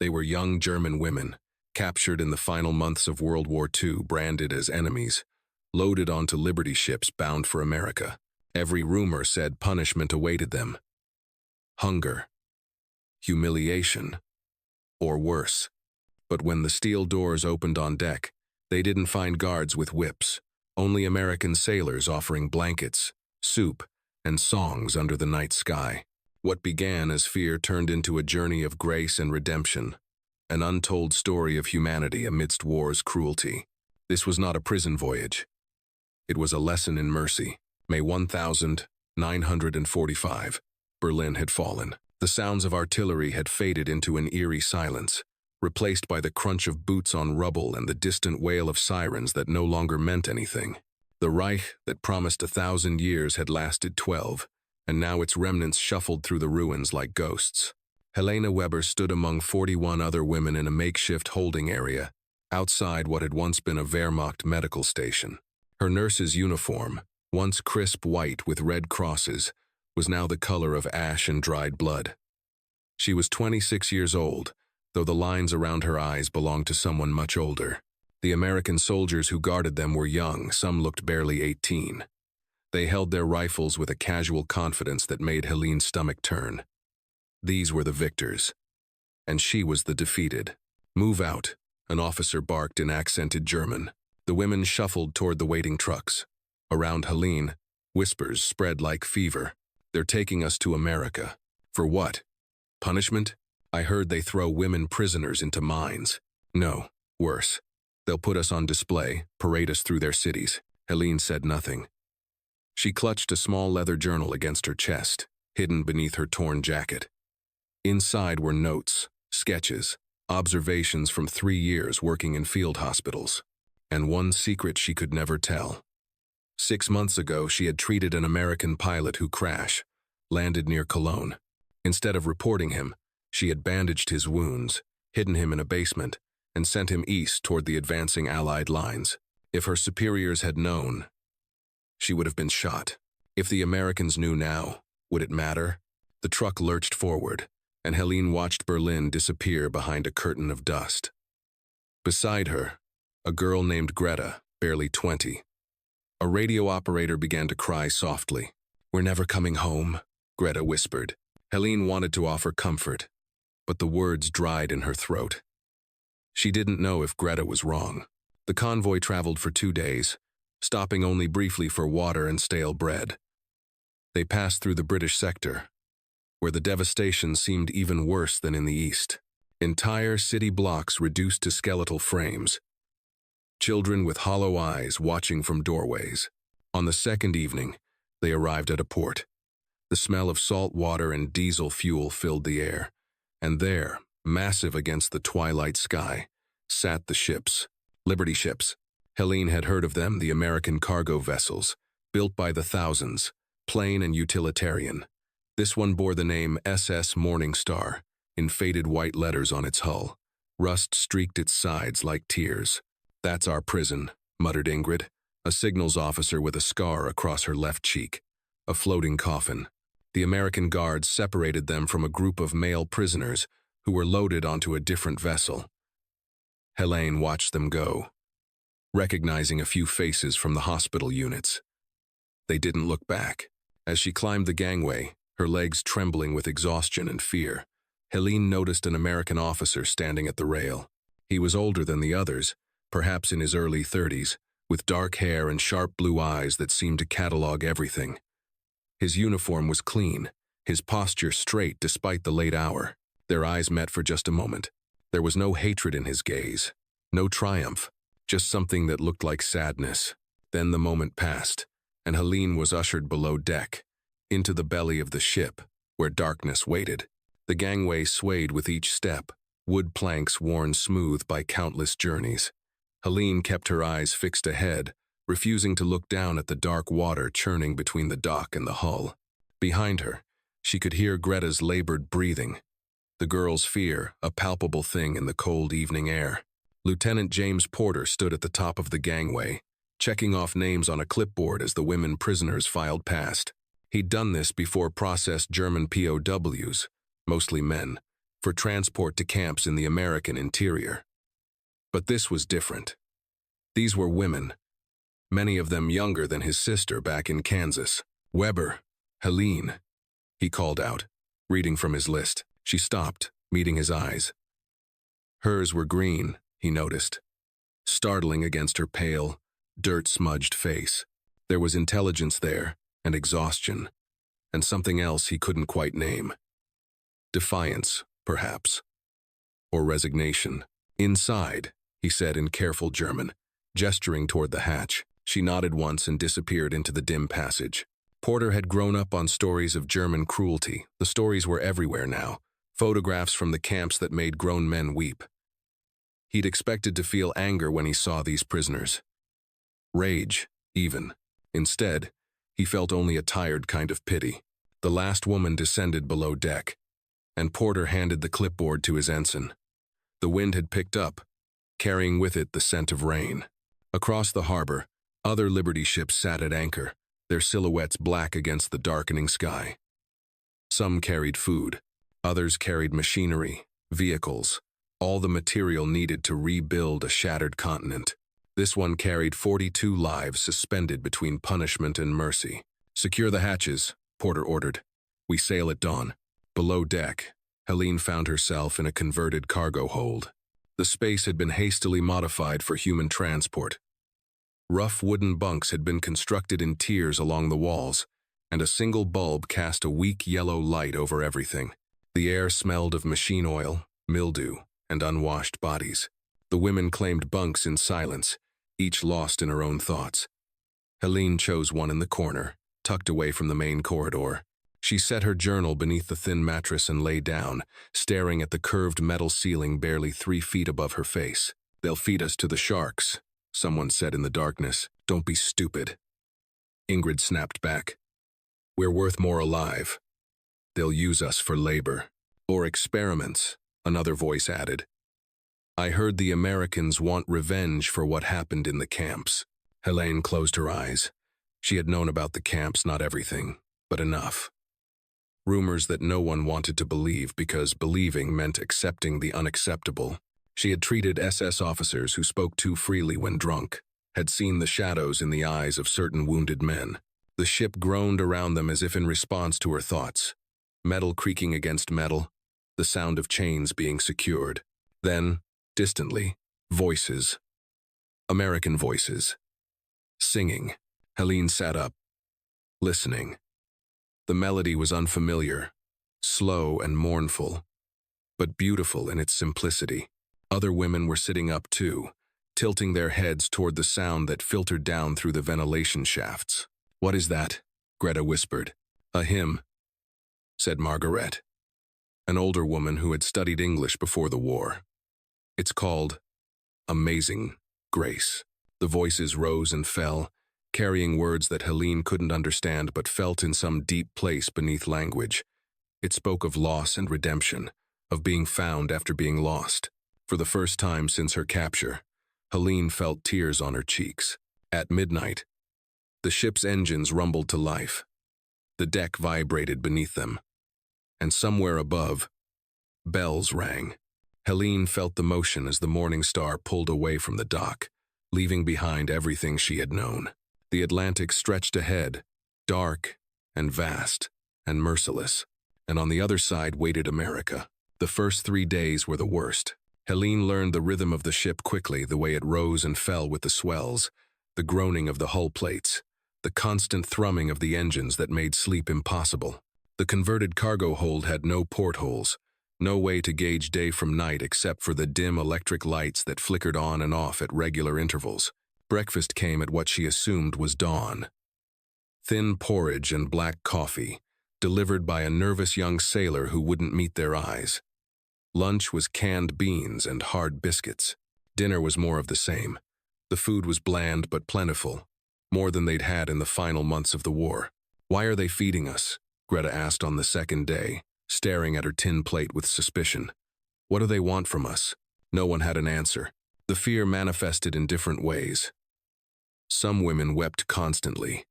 They were young German women, captured in the final months of World War II, branded as enemies, loaded onto Liberty ships bound for America. Every rumor said punishment awaited them. Hunger, humiliation, or worse. But when the steel doors opened on deck, they didn't find guards with whips, only American sailors offering blankets, soup, and songs under the night sky. What began as fear turned into a journey of grace and redemption, an untold story of humanity amidst war's cruelty. This was not a prison voyage. It was a lesson in mercy. May 1945, Berlin had fallen. The sounds of artillery had faded into an eerie silence, replaced by the crunch of boots on rubble and the distant wail of sirens that no longer meant anything. The Reich that promised 1,000 years had lasted 12, and now its remnants shuffled through the ruins like ghosts. Helene Weber stood among 41 other women in a makeshift holding area, outside what had once been a Wehrmacht medical station. Her nurse's uniform, once crisp white with red crosses, was now the color of ash and dried blood. She was 26 years old, though the lines around her eyes belonged to someone much older. The American soldiers who guarded them were young, some looked barely 18. They held their rifles with a casual confidence that made Helene's stomach turn. These were the victors, and she was the defeated. "Move out," an officer barked in accented German. The women shuffled toward the waiting trucks. Around Helene, whispers spread like fever. "They're taking us to America." "For what? Punishment? I heard they throw women prisoners into mines." "No, worse. They'll put us on display, parade us through their cities." Helene said nothing. She clutched a small leather journal against her chest, hidden beneath her torn jacket. Inside were notes, sketches, observations from 3 years working in field hospitals, and one secret she could never tell. 6 months ago, she had treated an American pilot who landed near Cologne. Instead of reporting him, she had bandaged his wounds, hidden him in a basement, and sent him east toward the advancing Allied lines. If her superiors had known, she would have been shot. If the Americans knew now, would it matter? The truck lurched forward, and Helene watched Berlin disappear behind a curtain of dust. Beside her, a girl named Greta, barely 20. A radio operator began to cry softly. "We're never coming home," Greta whispered. Helene wanted to offer comfort, but the words dried in her throat. She didn't know if Greta was wrong. The convoy traveled for 2 days, stopping only briefly for water and stale bread. They passed through the British sector, where the devastation seemed even worse than in the east. Entire city blocks reduced to skeletal frames, children with hollow eyes watching from doorways. On the second evening, they arrived at a port. The smell of salt water and diesel fuel filled the air, and there, massive against the twilight sky, sat the ships. Liberty ships. Helene had heard of them, the American cargo vessels, built by the thousands, plain and utilitarian. This one bore the name SS Morning Star, in faded white letters on its hull. Rust streaked its sides like tears. "That's our prison," muttered Ingrid, a signals officer with a scar across her left cheek. A floating coffin. The American guards separated them from a group of male prisoners who were loaded onto a different vessel. Helene watched them go, recognizing a few faces from the hospital units. They didn't look back. As she climbed the gangway, her legs trembling with exhaustion and fear, Helene noticed an American officer standing at the rail. He was older than the others, perhaps in his early 30s, with dark hair and sharp blue eyes that seemed to catalog everything. His uniform was clean, his posture straight despite the late hour. Their eyes met for just a moment. There was no hatred in his gaze, no triumph, just something that looked like sadness. Then the moment passed, and Helene was ushered below deck, into the belly of the ship, where darkness waited. The gangway swayed with each step, wood planks worn smooth by countless journeys. Helene kept her eyes fixed ahead, refusing to look down at the dark water churning between the dock and the hull. Behind her, she could hear Greta's labored breathing, the girl's fear a palpable thing in the cold evening air. Lieutenant James Porter stood at the top of the gangway, checking off names on a clipboard as the women prisoners filed past. He'd done this before processed German POWs, mostly men, for transport to camps in the American interior. But this was different. These were women, many of them younger than his sister back in Kansas. Weber, Helene, he called out, reading from his list. She stopped, meeting his eyes. Hers were green, he noticed, startling against her pale, dirt-smudged face. There was intelligence there, and exhaustion, and something else he couldn't quite name. Defiance, perhaps, or resignation. Inside, he said in careful German, gesturing toward the hatch. She nodded once and disappeared into the dim passage. Porter had grown up on stories of German cruelty. The stories were everywhere now, photographs from the camps that made grown men weep. He'd expected to feel anger when he saw these prisoners. Rage, even. Instead, he felt only a tired kind of pity. The last woman descended below deck, and Porter handed the clipboard to his ensign. The wind had picked up, carrying with it the scent of rain. Across the harbor, other Liberty ships sat at anchor, their silhouettes black against the darkening sky. Some carried food, others carried machinery, vehicles, all the material needed to rebuild a shattered continent. This one carried 42 lives suspended between punishment and mercy. "Secure the hatches," Porter ordered. "We sail at dawn." Below deck, Helene found herself in a converted cargo hold. The space had been hastily modified for human transport. Rough wooden bunks had been constructed in tiers along the walls, and a single bulb cast a weak yellow light over everything. The air smelled of machine oil, mildew, and unwashed bodies. The women claimed bunks in silence, each lost in her own thoughts. Helene chose one in the corner, tucked away from the main corridor. She set her journal beneath the thin mattress and lay down, staring at the curved metal ceiling barely 3 feet above her face. "They'll feed us to the sharks," someone said in the darkness. "Don't be stupid." Ingrid snapped back. "We're worth more alive. They'll use us for labor. Or experiments," another voice added. "I heard the Americans want revenge for what happened in the camps." Helene closed her eyes. She had known about the camps, not everything, but enough. Rumors that no one wanted to believe because believing meant accepting the unacceptable. She had treated SS officers who spoke too freely when drunk, had seen the shadows in the eyes of certain wounded men. The ship groaned around them as if in response to her thoughts. Metal creaking against metal, the sound of chains being secured. Then, distantly, voices. American voices. Singing. Helene sat up, listening. The melody was unfamiliar, slow and mournful, but beautiful in its simplicity. Other women were sitting up too, tilting their heads toward the sound that filtered down through the ventilation shafts. "What is that?" Greta whispered. "A hymn," said Margaret, an older woman who had studied English before the war. "It's called Amazing Grace." The voices rose and fell, carrying words that Helene couldn't understand but felt in some deep place beneath language. It spoke of loss and redemption, of being found after being lost. For the first time since her capture, Helene felt tears on her cheeks. At midnight, the ship's engines rumbled to life. The deck vibrated beneath them, and somewhere above, bells rang. Helene felt the motion as the Morning Star pulled away from the dock, leaving behind everything she had known. The Atlantic stretched ahead, dark and vast and merciless, and on the other side waited America. The first 3 days were the worst. Helene learned the rhythm of the ship quickly, the way it rose and fell with the swells, the groaning of the hull plates, the constant thrumming of the engines that made sleep impossible. The converted cargo hold had no portholes, no way to gauge day from night except for the dim electric lights that flickered on and off at regular intervals. Breakfast came at what she assumed was dawn. Thin porridge and black coffee, delivered by a nervous young sailor who wouldn't meet their eyes. Lunch was canned beans and hard biscuits. Dinner was more of the same. The food was bland but plentiful, more than they'd had in the final months of the war. "Why are they feeding us?" Greta asked on the second day, staring at her tin plate with suspicion. "What do they want from us?" No one had an answer. The fear manifested in different ways. Some women wept constantly.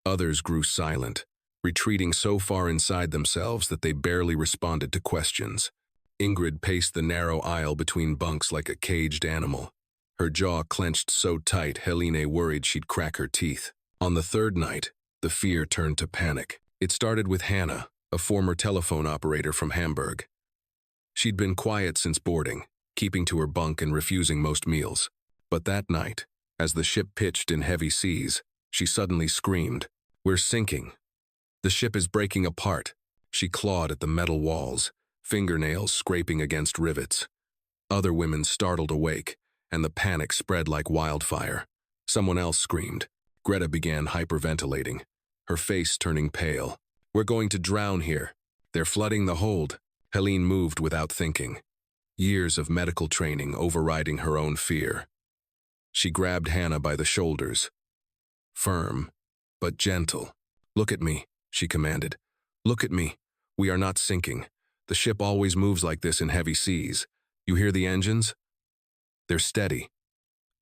Others grew silent, retreating so far inside themselves that they barely responded to questions. Ingrid paced the narrow aisle between bunks like a caged animal. Her jaw clenched so tight, Helene worried she'd crack her teeth. On the third night, the fear turned to panic. It started with Hannah, a former telephone operator from Hamburg. She'd been quiet since boarding, keeping to her bunk and refusing most meals. But that night, as the ship pitched in heavy seas, she suddenly screamed, "We're sinking. The ship is breaking apart." She clawed at the metal walls, fingernails scraping against rivets. Other women startled awake, and the panic spread like wildfire. Someone else screamed. Greta began hyperventilating, her face turning pale. "We're going to drown here. They're flooding the hold." Helene moved without thinking, years of medical training overriding her own fear. She grabbed Hannah by the shoulders. Firm, but gentle. "Look at me," she commanded. "Look at me. We are not sinking. The ship always moves like this in heavy seas. You hear the engines? They're steady.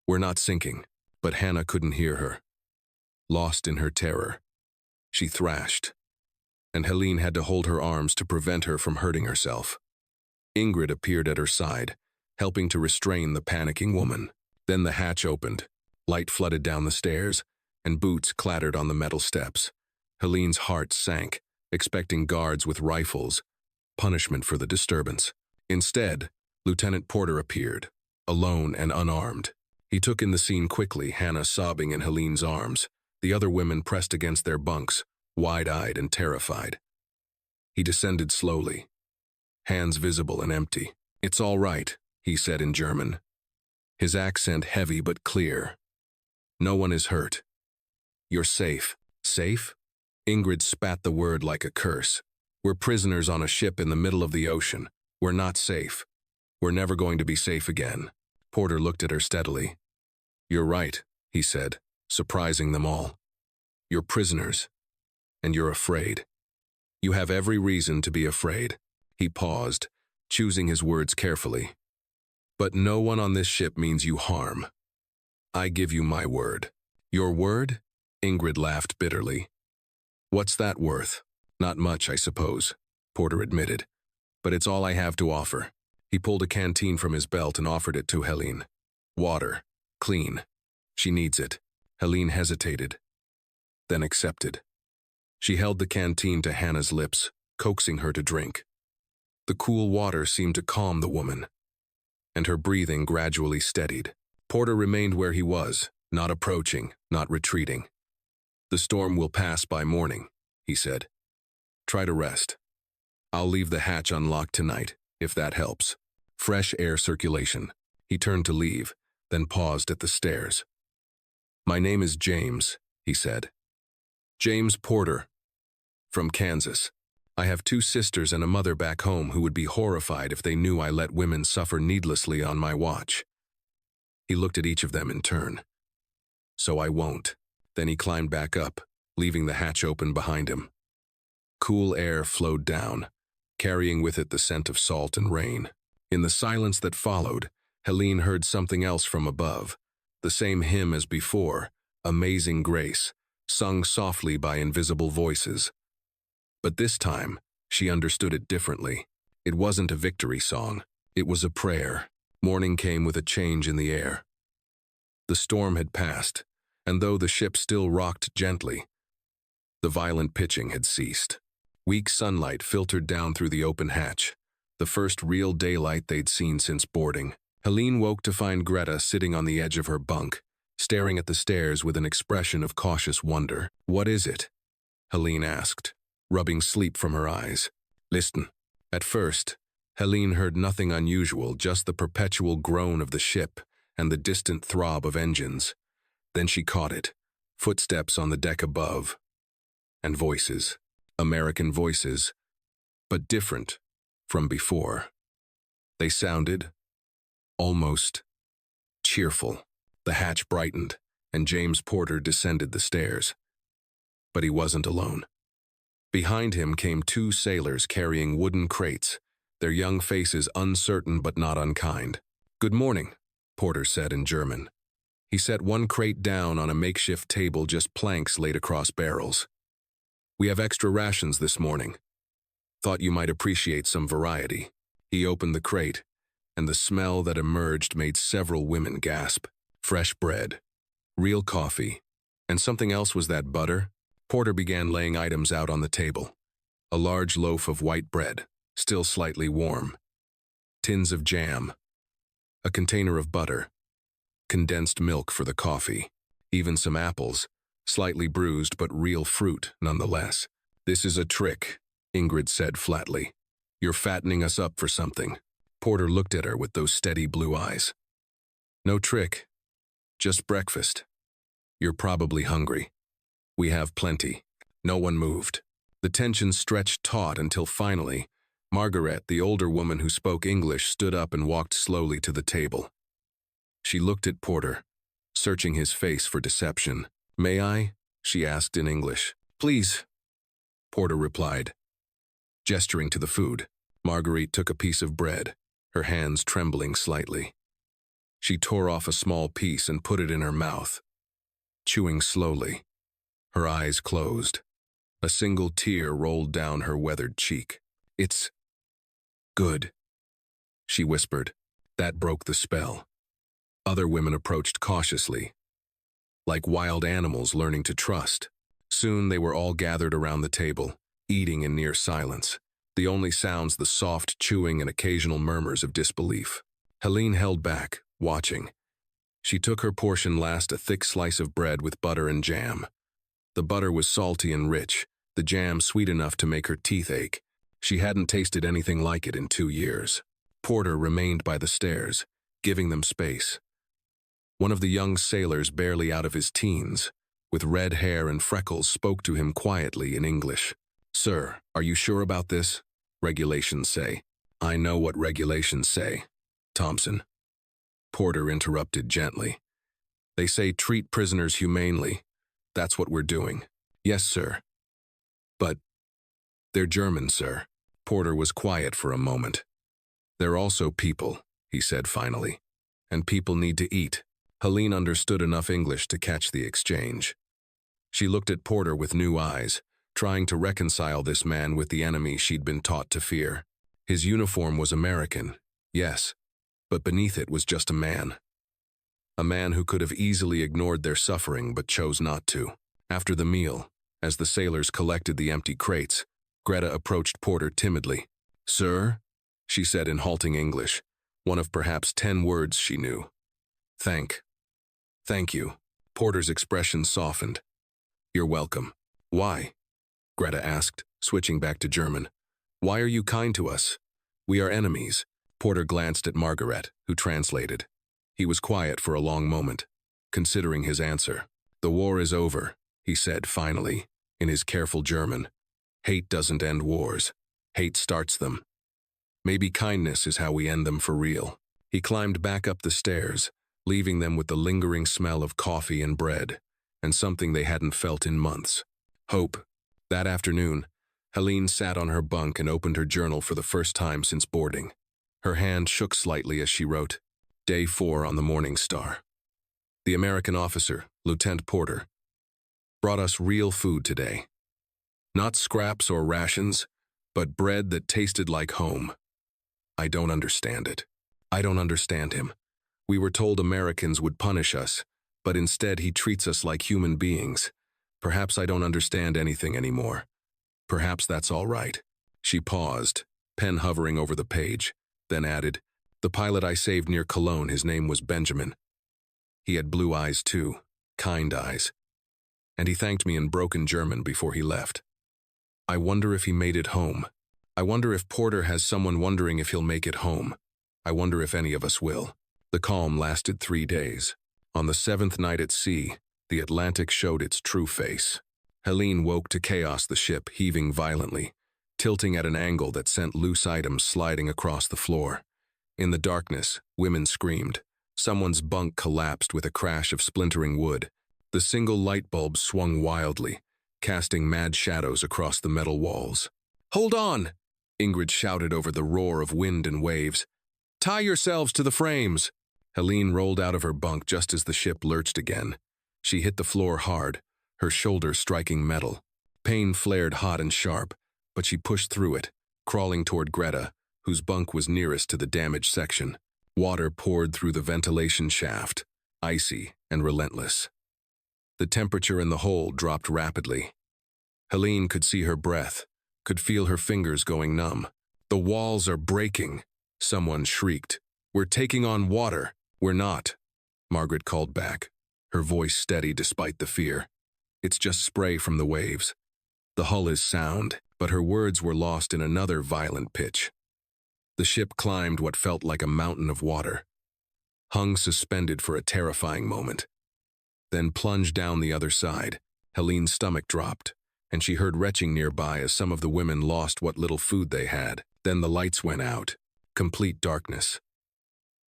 We're not sinking." But Hannah couldn't hear her. Lost in her terror, she thrashed, and Helene had to hold her arms to prevent her from hurting herself. Ingrid appeared at her side, helping to restrain the panicking woman. Then the hatch opened, light flooded down the stairs, and boots clattered on the metal steps. Helene's heart sank, expecting guards with rifles, punishment for the disturbance. Instead, Lieutenant Porter appeared, alone and unarmed. He took in the scene quickly, Hannah sobbing in Helene's arms. The other women pressed against their bunks, wide-eyed and terrified. He descended slowly, hands visible and empty. "It's all right," he said in German, his accent heavy but clear. "No one is hurt. You're safe." "Safe?" Ingrid spat the word like a curse. "We're prisoners on a ship in the middle of the ocean. We're not safe. We're never going to be safe again." Porter looked at her steadily. "You're right," he said, surprising them all. "You're prisoners, and you're afraid. You have every reason to be afraid." He paused, choosing his words carefully. "But no one on this ship means you harm. I give you my word." "Your word?" Ingrid laughed bitterly. "What's that worth?" "Not much, I suppose," Porter admitted. "But it's all I have to offer." He pulled a canteen from his belt and offered it to Helene. "Water. Clean. She needs it." Helene hesitated, then accepted. She held the canteen to Hannah's lips, coaxing her to drink. The cool water seemed to calm the woman, and her breathing gradually steadied. Porter remained where he was, not approaching, not retreating. "The storm will pass by morning," he said. "Try to rest. I'll leave the hatch unlocked tonight, if that helps." Fresh air circulation. He turned to leave, then paused at the stairs. "My name is James," he said. "James Porter, from Kansas. I have 2 sisters and a mother back home who would be horrified if they knew I let women suffer needlessly on my watch." He looked at each of them in turn. "So I won't." Then he climbed back up, leaving the hatch open behind him. Cool air flowed down, carrying with it the scent of salt and rain. In the silence that followed, Helene heard something else from above, the same hymn as before, Amazing Grace, sung softly by invisible voices. But this time, she understood it differently. It wasn't a victory song. It was a prayer. Morning came with a change in the air. The storm had passed, and though the ship still rocked gently, the violent pitching had ceased. Weak sunlight filtered down through the open hatch, the first real daylight they'd seen since boarding. Helene woke to find Greta sitting on the edge of her bunk, staring at the stairs with an expression of cautious wonder. "What is it?" Helene asked, rubbing sleep from her eyes. "Listen." At first, Helene heard nothing unusual, just the perpetual groan of the ship and the distant throb of engines. Then she caught it, footsteps on the deck above, and voices. American voices, but different from before. They sounded almost cheerful. The hatch brightened, and James Porter descended the stairs. But he wasn't alone. Behind him came 2 sailors carrying wooden crates, their young faces uncertain but not unkind. "Good morning," Porter said in German. He set one crate down on a makeshift table, just planks laid across barrels. "We have extra rations this morning. Thought you might appreciate some variety." He opened the crate, and the smell that emerged made several women gasp. Fresh bread, real coffee, and something else. Was that butter? Porter began laying items out on the table. A large loaf of white bread, still slightly warm. Tins of jam. A container of butter. Condensed milk for the coffee. Even some apples, slightly bruised but real fruit nonetheless. "This is a trick," Ingrid said flatly. "You're fattening us up for something." Porter looked at her with those steady blue eyes. "No trick. Just breakfast. You're probably hungry. We have plenty." No one moved. The tension stretched taut until finally, Margaret, the older woman who spoke English, stood up and walked slowly to the table. She looked at Porter, searching his face for deception. "May I?" she asked in English. "Please," Porter replied, gesturing to the food. Marguerite took a piece of bread, her hands trembling slightly. She tore off a small piece and put it in her mouth, chewing slowly. Her eyes closed. A single tear rolled down her weathered cheek. "It's good," she whispered. That broke the spell. Other women approached cautiously, like wild animals learning to trust. Soon they were all gathered around the table, eating in near silence. The only sounds the soft chewing and occasional murmurs of disbelief. Helene held back, watching. She took her portion last, a thick slice of bread with butter and jam. The butter was salty and rich, the jam sweet enough to make her teeth ache. She hadn't tasted anything like it in 2 years. Porter remained by the stairs, giving them space. One of the young sailors, barely out of his teens, with red hair and freckles, spoke to him quietly in English. "Sir, are you sure about this? Regulations say." "I know what regulations say, Thompson." Porter interrupted gently. "They say treat prisoners humanely. That's what we're doing." "Yes, sir." "But they're German, sir." Porter was quiet for a moment. "They're also people," he said finally. "And people need to eat." Helene understood enough English to catch the exchange. She looked at Porter with new eyes, trying to reconcile this man with the enemy she'd been taught to fear. His uniform was American, yes, but beneath it was just a man. A man who could have easily ignored their suffering but chose not to. After the meal, as the sailors collected the empty crates, Greta approached Porter timidly. "Sir?" she said in halting English, one of perhaps 10 words she knew. Thank you." Porter's expression softened. "You're welcome." "Why?" Greta asked, switching back to German. "Why are you kind to us? We are enemies." Porter glanced at Margaret, who translated. He was quiet for a long moment, considering his answer. "The war is over," he said finally, in his careful German. "Hate doesn't end wars. Hate starts them. Maybe kindness is how we end them for real." He climbed back up the stairs, leaving them with the lingering smell of coffee and bread, and something they hadn't felt in months. Hope. That afternoon, Helene sat on her bunk and opened her journal for the first time since boarding. Her hand shook slightly as she wrote, "Day 4 on the Morning Star. The American officer, Lieutenant Porter, brought us real food today. Not scraps or rations, but bread that tasted like home. I don't understand it. I don't understand him. We were told Americans would punish us, but instead he treats us like human beings. Perhaps I don't understand anything anymore. Perhaps that's all right." She paused, pen hovering over the page, then added, "The pilot I saved near Cologne, his name was Benjamin. He had blue eyes too, kind eyes. And he thanked me in broken German before he left. I wonder if he made it home. I wonder if Porter has someone wondering if he'll make it home. I wonder if any of us will." The calm lasted 3 days. On the 7th night at sea, the Atlantic showed its true face. Helene woke to chaos, the ship heaving violently, tilting at an angle that sent loose items sliding across the floor. In the darkness, women screamed. Someone's bunk collapsed with a crash of splintering wood. The single light bulb swung wildly, casting mad shadows across the metal walls. "Hold on!" Ingrid shouted over the roar of wind and waves. "Tie yourselves to the frames!" Helene rolled out of her bunk just as the ship lurched again. She hit the floor hard, her shoulder striking metal. Pain flared hot and sharp, but she pushed through it, crawling toward Greta, whose bunk was nearest to the damaged section. Water poured through the ventilation shaft, icy and relentless. The temperature in the hold dropped rapidly. Helene could see her breath, could feel her fingers going numb. "The walls are breaking," someone shrieked. "We're taking on water." "We're not," Margaret called back, her voice steady despite the fear. "It's just spray from the waves. The hull is sound," but her words were lost in another violent pitch. The ship climbed what felt like a mountain of water, hung suspended for a terrifying moment, then plunged down the other side. Helene's stomach dropped, and she heard retching nearby as some of the women lost what little food they had. Then the lights went out. Complete darkness.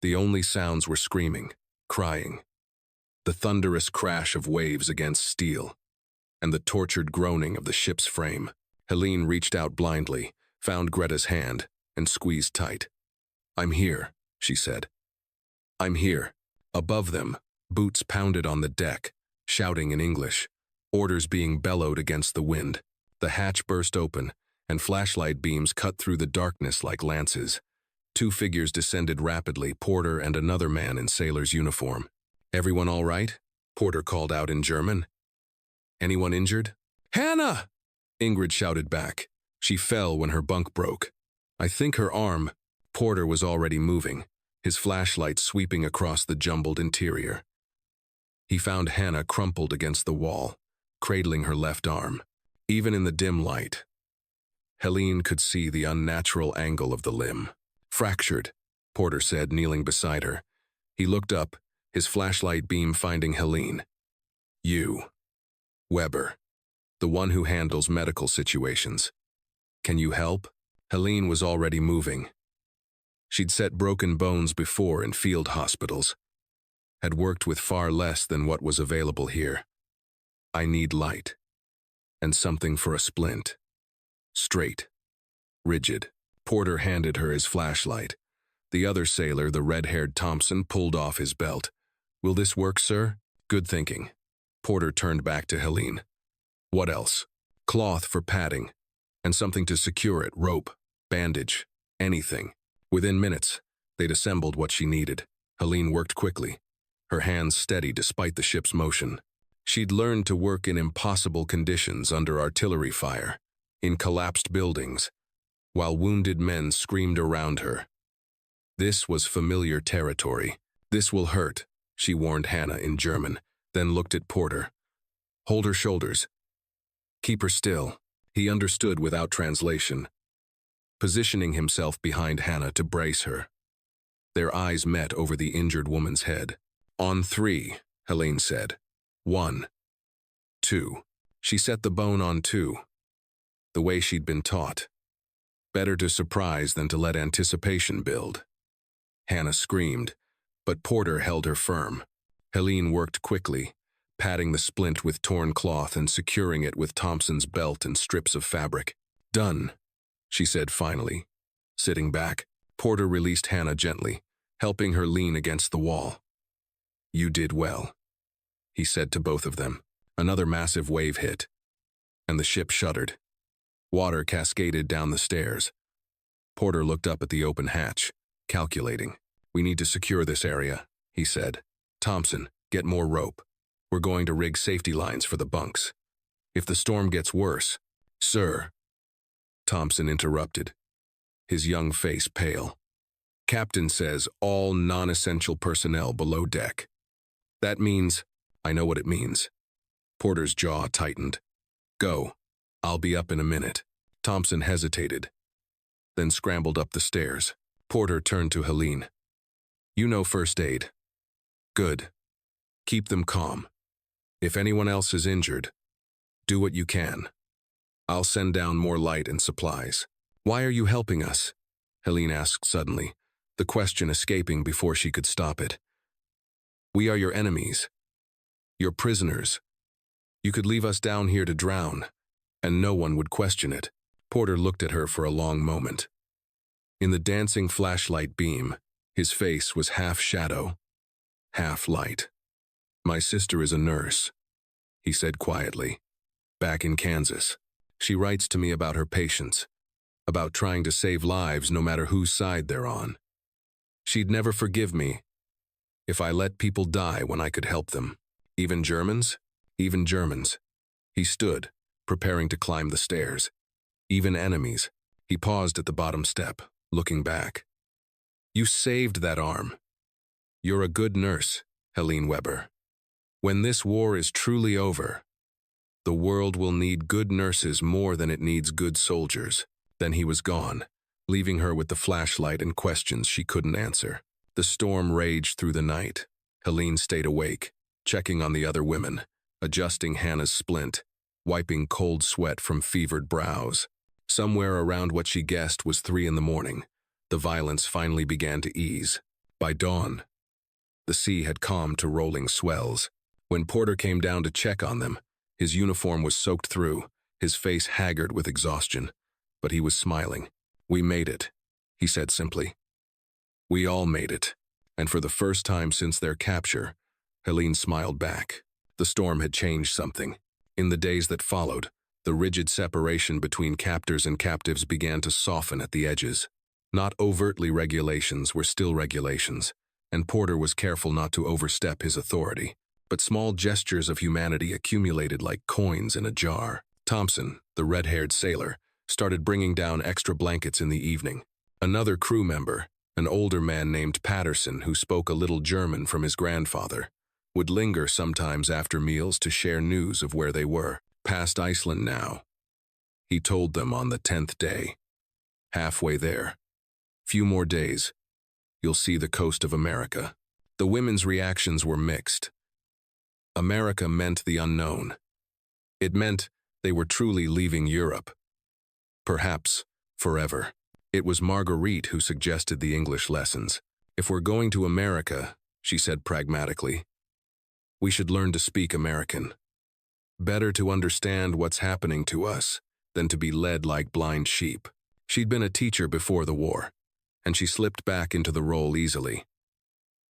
The only sounds were screaming, crying, the thunderous crash of waves against steel, and the tortured groaning of the ship's frame. Helene reached out blindly, found Greta's hand, and squeezed tight. "I'm here," she said. "I'm here." Above them, boots pounded on the deck, shouting in English, orders being bellowed against the wind. The hatch burst open, and flashlight beams cut through the darkness like lances. Two figures descended rapidly, Porter and another man in sailor's uniform. "Everyone all right?" Porter called out in German. "Anyone injured?" "Hannah!" Ingrid shouted back. She fell when her bunk broke. "I think her arm." Porter was already moving, his flashlight sweeping across the jumbled interior. He found Hannah crumpled against the wall, cradling her left arm. Even in the dim light, Helene could see the unnatural angle of the limb. "Fractured," Porter said, kneeling beside her. He looked up, his flashlight beam finding Helene. "You, Weber, the one who handles medical situations. Can you help?" Helene was already moving. She'd set broken bones before in field hospitals, had worked with far less than what was available here. "I need light, and something for a splint. Straight, rigid." Porter handed her his flashlight. The other sailor, the red-haired Thompson, pulled off his belt. "Will this work, sir?" "Good thinking." Porter turned back to Helene. "What else?" "Cloth for padding, and something to secure it, rope, bandage, anything." Within minutes, they'd assembled what she needed. Helene worked quickly, her hands steady despite the ship's motion. She'd learned to work in impossible conditions under artillery fire, in collapsed buildings, while wounded men screamed around her. This was familiar territory. "This will hurt," she warned Hannah in German, then looked at Porter. "Hold her shoulders. Keep her still." He understood without translation, positioning himself behind Hannah to brace her. Their eyes met over the injured woman's head. "On 3, Helene said. 1, 2. She set the bone on 2, the way she'd been taught. Better to surprise than to let anticipation build. Hannah screamed, but Porter held her firm. Helene worked quickly, patting the splint with torn cloth and securing it with Thompson's belt and strips of fabric. "Done," she said finally, sitting back. Porter released Hannah gently, helping her lean against the wall. "You did well," he said to both of them. Another massive wave hit, and the ship shuddered. Water cascaded down the stairs. Porter looked up at the open hatch, calculating. "We need to secure this area," he said. "Thompson, get more rope. We're going to rig safety lines for the bunks. If the storm gets worse..." "Sir," Thompson interrupted, his young face pale. "Captain says all non-essential personnel below deck. That means..." "I know what it means." Porter's jaw tightened. "Go. I'll be up in a minute." Thompson hesitated, then scrambled up the stairs. Porter turned to Helene. "You know first aid. Good. Keep them calm. If anyone else is injured, do what you can. I'll send down more light and supplies." "Why are you helping us?" Helene asked suddenly, the question escaping before she could stop it. "We are your enemies. Your prisoners. You could leave us down here to drown, and no one would question it." Porter looked at her for a long moment. In the dancing flashlight beam, his face was half shadow, half light. "My sister is a nurse," he said quietly, "back in Kansas. She writes to me about her patients. about trying to save lives no matter whose side they're on. She'd never forgive me if I let people die when I could help them. Even Germans? Even Germans. He stood, preparing to climb the stairs. Even enemies. He paused at the bottom step, looking back. You saved that arm. You're a good nurse, Helene Weber. When this war is truly over, the world will need good nurses more than it needs good soldiers. Then he was gone, leaving her with the flashlight and questions she couldn't answer. The storm raged through the night. Helene stayed awake, checking on the other women, adjusting Hannah's splint, wiping cold sweat from fevered brows. Somewhere around what she guessed was 3 in the morning, the violence finally began to ease. By dawn, the sea had calmed to rolling swells. When Porter came down to check on them, his uniform was soaked through, his face haggard with exhaustion, but he was smiling. We made it, he said simply. We all made it, and for the first time since their capture, Helene smiled back. The storm had changed something. In the days that followed, the rigid separation between captors and captives began to soften at the edges. Not overtly regulations were still regulations, and Porter was careful not to overstep his authority. But small gestures of humanity accumulated like coins in a jar. Thompson, the red-haired sailor, started bringing down extra blankets in the evening. Another crew member, an older man named Patterson who spoke a little German from his grandfather, would linger sometimes after meals to share news of where they were. Past Iceland now, he told them on the 10th day. Halfway there. Few more days. You'll see the coast of America. The women's reactions were mixed. America meant the unknown. It meant they were truly leaving Europe. Perhaps forever. It was Marguerite who suggested the English lessons. If we're going to America, she said pragmatically, we should learn to speak American. Better to understand what's happening to us than to be led like blind sheep. She'd been a teacher before the war, and she slipped back into the role easily.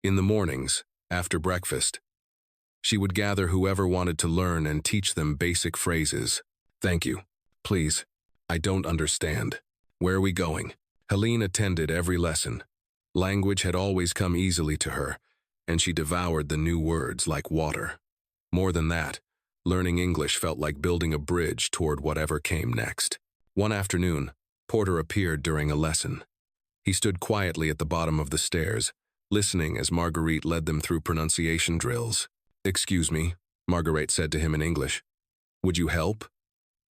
In the mornings, after breakfast, she would gather whoever wanted to learn and teach them basic phrases. Thank you. Please. I don't understand. Where are we going? Helene attended every lesson. Language had always come easily to her, and she devoured the new words like water. More than that, learning English felt like building a bridge toward whatever came next. One afternoon, Porter appeared during a lesson. He stood quietly at the bottom of the stairs, listening as Marguerite led them through pronunciation drills. Excuse me, Marguerite said to him in English. Would you help?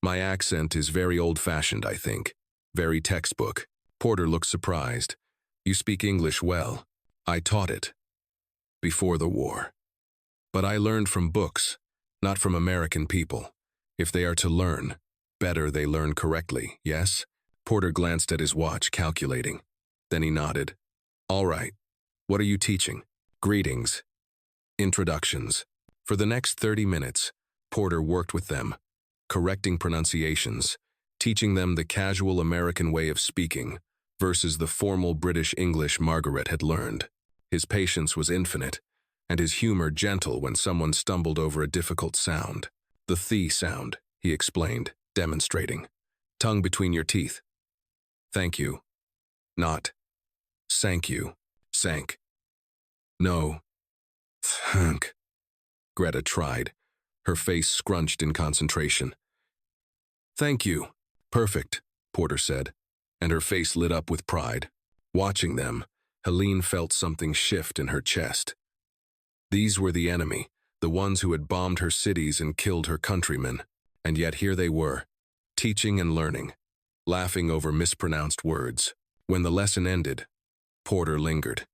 My accent is very old-fashioned, I think. Very textbook. Porter looked surprised. You speak English well. I taught it. Before the war. But I learned from books, not from American people. If they are to learn, better they learn correctly, yes? Porter glanced at his watch, calculating. Then he nodded. All right. What are you teaching? Greetings. Introductions. For the next 30 minutes, Porter worked with them, correcting pronunciations, teaching them the casual American way of speaking versus the formal British English Margaret had learned. His patience was infinite, and his humor gentle when someone stumbled over a difficult sound. The th sound, he explained, demonstrating. Tongue between your teeth. Thank you. Not. Sank you. Sank. No. Thank. Greta tried, her face scrunched in concentration. Thank you. Perfect, Porter said, and her face lit up with pride. Watching them, Helene felt something shift in her chest. These were the enemy, the ones who had bombed her cities and killed her countrymen, and yet here they were, teaching and learning, laughing over mispronounced words. When the lesson ended, Porter lingered.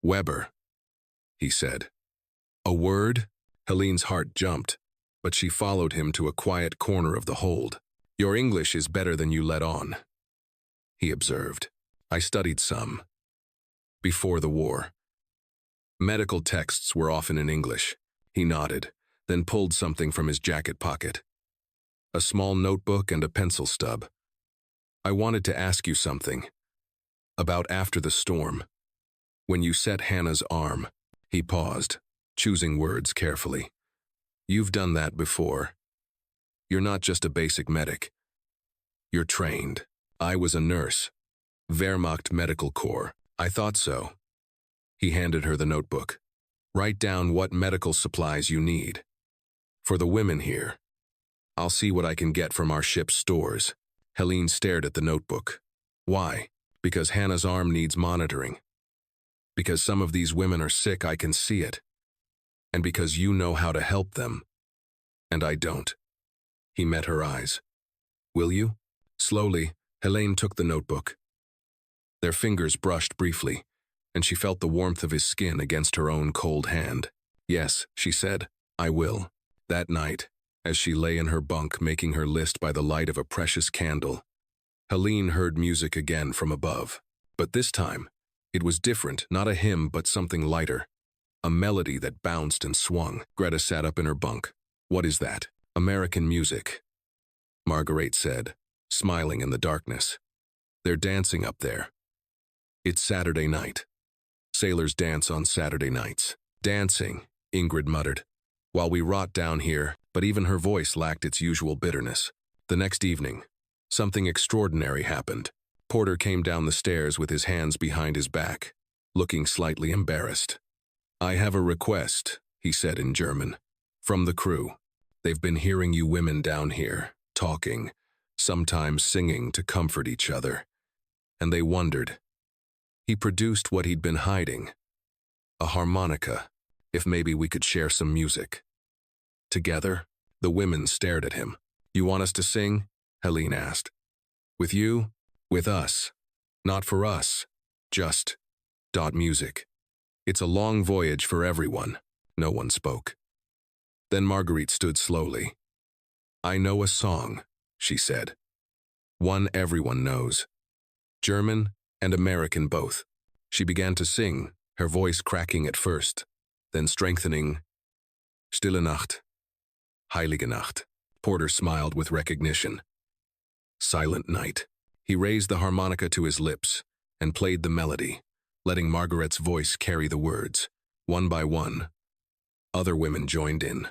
Weber, he said. A word? Helene's heart jumped, but she followed him to a quiet corner of the hold. Your English is better than you let on, he observed. I studied some. Before the war. Medical texts were often in English. He nodded, then pulled something from his jacket pocket. A small notebook and a pencil stub. I wanted to ask you something. About after the storm. When you set Hannah's arm. He paused, choosing words carefully. You've done that before. You're not just a basic medic. You're trained. I was a nurse. Wehrmacht Medical Corps. I thought so. He handed her the notebook. Write down what medical supplies you need. For the women here. I'll see what I can get from our ship's stores. Helene stared at the notebook. Why? Because Hannah's arm needs monitoring. Because some of these women are sick, I can see it. And because you know how to help them. And I don't. He met her eyes. Will you? Slowly, Helene took the notebook. Their fingers brushed briefly, and she felt the warmth of his skin against her own cold hand. Yes, she said, I will. That night, as she lay in her bunk making her list by the light of a precious candle, Helene heard music again from above. But this time, it was different, not a hymn but something lighter. A melody that bounced and swung. Greta sat up in her bunk. What is that? American music, Marguerite said, smiling in the darkness. They're dancing up there. It's Saturday night. Sailors dance on Saturday nights. Dancing, Ingrid muttered, while we rot down here, but even her voice lacked its usual bitterness. The next evening, something extraordinary happened. Porter came down the stairs with his hands behind his back, looking slightly embarrassed. I have a request, he said in German, from the crew. They've been hearing you women down here, talking, sometimes singing to comfort each other. And they wondered. He produced what he'd been hiding. A harmonica, if maybe we could share some music. Together, the women stared at him. You want us to sing? Helene asked. With you? With us. Not for us. Just. Music. It's a long voyage for everyone. No one spoke. Then Marguerite stood slowly. I know a song, she said. One everyone knows. German and American both. She began to sing, her voice cracking at first, then strengthening. Stille Nacht. Heilige Nacht. Porter smiled with recognition. Silent night. He raised the harmonica to his lips and played the melody, letting Marguerite's voice carry the words. One by one, other women joined in.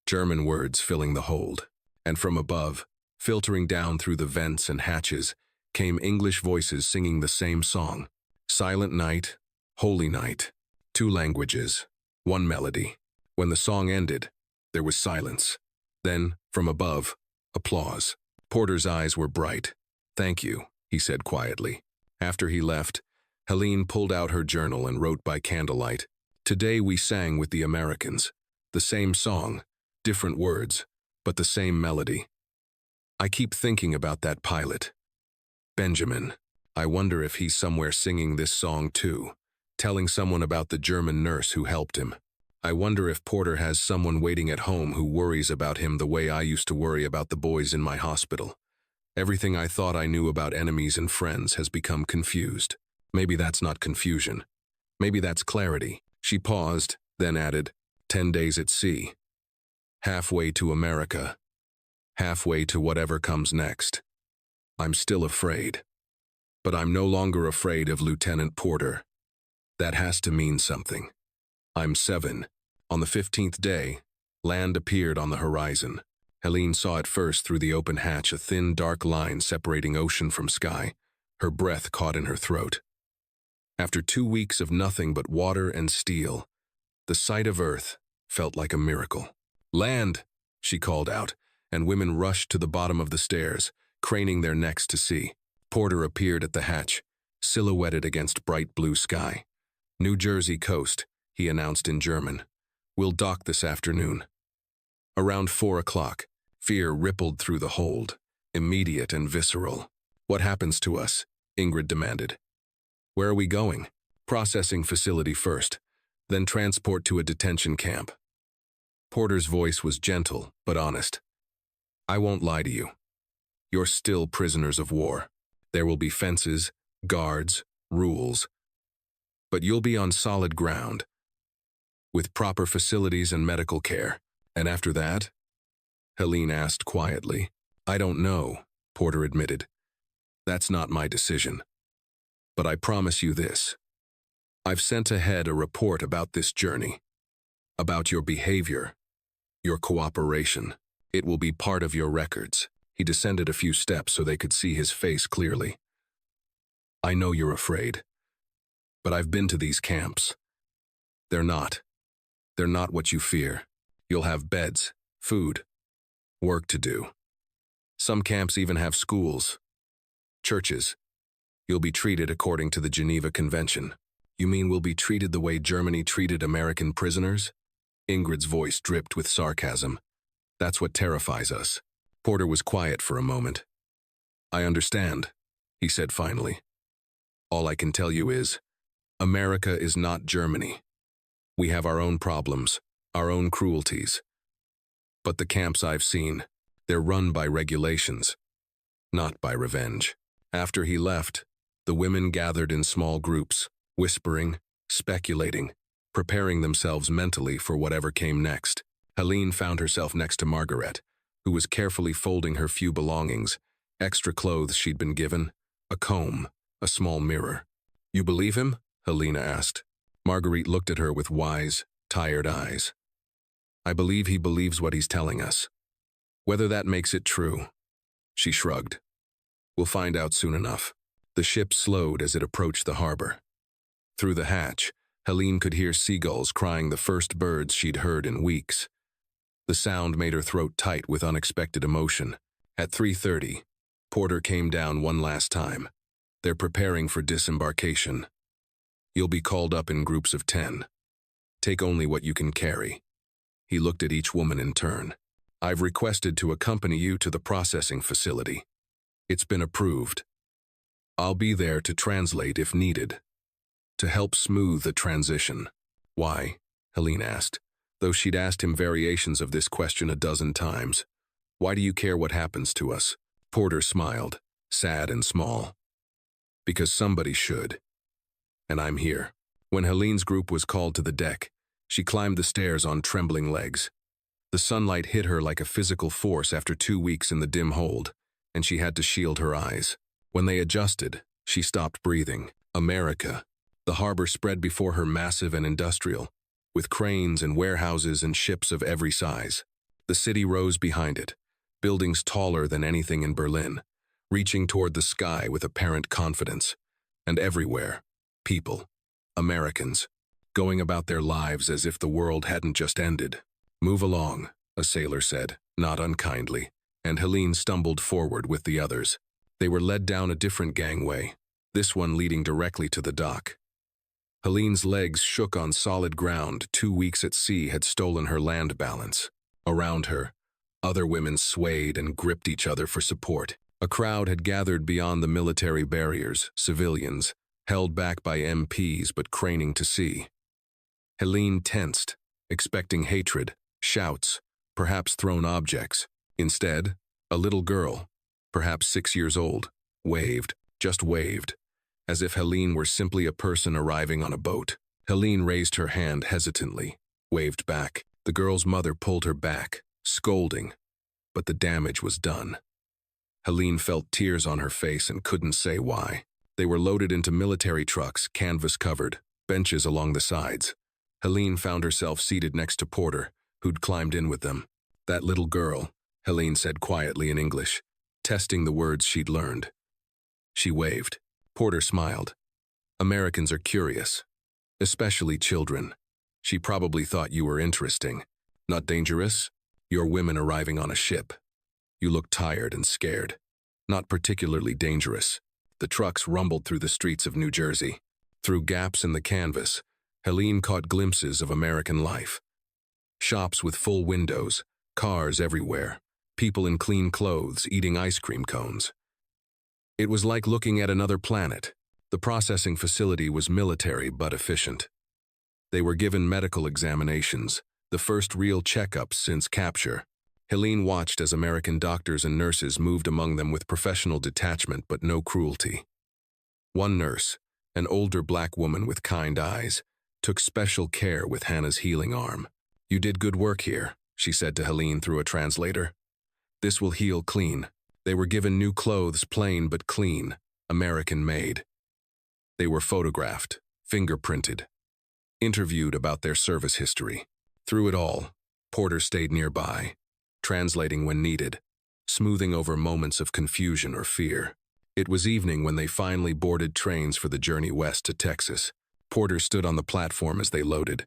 German words filling the hold, and from above, filtering down through the vents and hatches, came English voices singing the same song. Silent night, holy night, 2 languages, 1 melody. When the song ended, there was silence. Then, from above, applause. Porter's eyes were bright. Thank you, he said quietly. After he left, Helene pulled out her journal and wrote by candlelight. Today we sang with the Americans. The same song, different words, but the same melody. I keep thinking about that pilot. Benjamin. I wonder if he's somewhere singing this song too, telling someone about the German nurse who helped him. I wonder if Porter has someone waiting at home who worries about him the way I used to worry about the boys in my hospital. Everything I thought I knew about enemies and friends has become confused. Maybe that's not confusion. Maybe that's clarity. She paused, then added, 10 days at sea. Halfway to America. Halfway to whatever comes next. I'm still afraid. But I'm no longer afraid of Lieutenant Porter. That has to mean something. I'm 7. On the 15th day, land appeared on the horizon. Helene saw it first through the open hatch, a thin, dark line separating ocean from sky. Her breath caught in her throat. After 2 weeks of nothing but water and steel, the sight of Earth felt like a miracle. Land, she called out, and women rushed to the bottom of the stairs, craning their necks to see. Porter appeared at the hatch, silhouetted against bright blue sky. New Jersey coast, he announced in German. We'll dock this afternoon. Around 4 o'clock, fear rippled through the hold, immediate and visceral. What happens to us? Ingrid demanded. Where are we going? Processing facility first, then transport to a detention camp. Porter's voice was gentle but honest. I won't lie to you. You're still prisoners of war. There will be fences, guards, rules. But you'll be on solid ground, with proper facilities and medical care. And after that? Helene asked quietly. I don't know, Porter admitted. That's not my decision. But I promise you this. I've sent ahead a report about this journey, about your behavior, your cooperation. It will be part of your records. He descended a few steps so they could see his face clearly. I know you're afraid, but I've been to these camps. They're not. They're not what you fear. You'll have beds, food, work to do. Some camps even have schools, churches. You'll be treated according to the Geneva Convention. You mean we'll be treated the way Germany treated American prisoners? Ingrid's voice dripped with sarcasm. That's what terrifies us. Porter was quiet for a moment. I understand, he said finally. All I can tell you is, America is not Germany. We have our own problems, our own cruelties. But the camps I've seen, they're run by regulations, not by revenge. After he left, the women gathered in small groups, whispering, speculating, preparing themselves mentally for whatever came next. Helene found herself next to Margaret, who was carefully folding her few belongings, extra clothes she'd been given, a comb, a small mirror. You believe him? Helena asked. Marguerite looked at her with wise, tired eyes. I believe he believes what he's telling us. Whether that makes it true. She shrugged. We'll find out soon enough. The ship slowed as it approached the harbor. Through the hatch, Helene could hear seagulls crying, the first birds she'd heard in weeks. The sound made her throat tight with unexpected emotion. At 3:30, Porter came down one last time. They're preparing for disembarkation. You'll be called up in groups of 10. Take only what you can carry. He looked at each woman in turn. I've requested to accompany you to the processing facility. It's been approved. I'll be there to translate if needed, to help smooth the transition. Why? Helene asked, though she'd asked him variations of this question a dozen times. Why do you care what happens to us? Porter smiled, sad and small. Because somebody should. And I'm here. When Helene's group was called to the deck, she climbed the stairs on trembling legs. The sunlight hit her like a physical force after 2 weeks in the dim hold, and she had to shield her eyes. When they adjusted, she stopped breathing. America. The harbor spread before her, massive and industrial, with cranes and warehouses and ships of every size. The city rose behind it, buildings taller than anything in Berlin, reaching toward the sky with apparent confidence. And everywhere, people, Americans, going about their lives as if the world hadn't just ended. Move along, a sailor said, not unkindly, and Helene stumbled forward with the others. They were led down a different gangway, this one leading directly to the dock. Helene's legs shook on solid ground. 2 weeks at sea had stolen her land balance. Around her, other women swayed and gripped each other for support. A crowd had gathered beyond the military barriers, civilians, held back by MPs but craning to see. Helene tensed, expecting hatred, shouts, perhaps thrown objects. Instead, a little girl, perhaps 6 years old, waved, just waved, as if Helene were simply a person arriving on a boat. Helene raised her hand hesitantly, waved back. The girl's mother pulled her back, scolding, but the damage was done. Helene felt tears on her face and couldn't say why. They were loaded into military trucks, canvas-covered, benches along the sides. Helene found herself seated next to Porter, who'd climbed in with them. That little girl, Helene said quietly in English, testing the words she'd learned. She waved. Porter smiled. Americans are curious, especially children. She probably thought you were interesting. Not dangerous? You're women arriving on a ship. You look tired and scared. Not particularly dangerous. The trucks rumbled through the streets of New Jersey. Through gaps in the canvas, Helene caught glimpses of American life. Shops with full windows, cars everywhere, people in clean clothes eating ice cream cones. It was like looking at another planet. The processing facility was military but efficient. They were given medical examinations, the first real checkups since capture. Helene watched as American doctors and nurses moved among them with professional detachment but no cruelty. One nurse, an older black woman with kind eyes, took special care with Hannah's healing arm. You did good work here, she said to Helene through a translator. This will heal clean. They were given new clothes, plain but clean, American-made. They were photographed, fingerprinted, interviewed about their service history. Through it all, Porter stayed nearby, translating when needed, smoothing over moments of confusion or fear. It was evening when they finally boarded trains for the journey west to Texas. Porter stood on the platform as they loaded.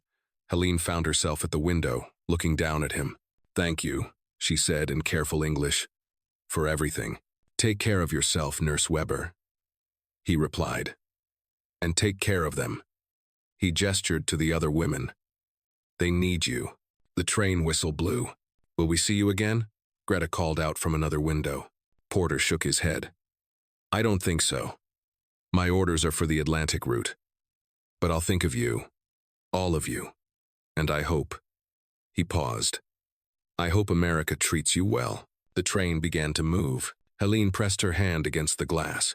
Helene found herself at the window, looking down at him. "Thank you," she said in careful English, "for everything. Take care of yourself, Nurse Weber," he replied. "And take care of them." He gestured to the other women. "They need you." The train whistle blew. "Will we see you again?" Greta called out from another window. Porter shook his head. "I don't think so. My orders are for the Atlantic route. But I'll think of you. All of you. And I hope." He paused. "I hope America treats you well." The train began to move. Helene pressed her hand against the glass.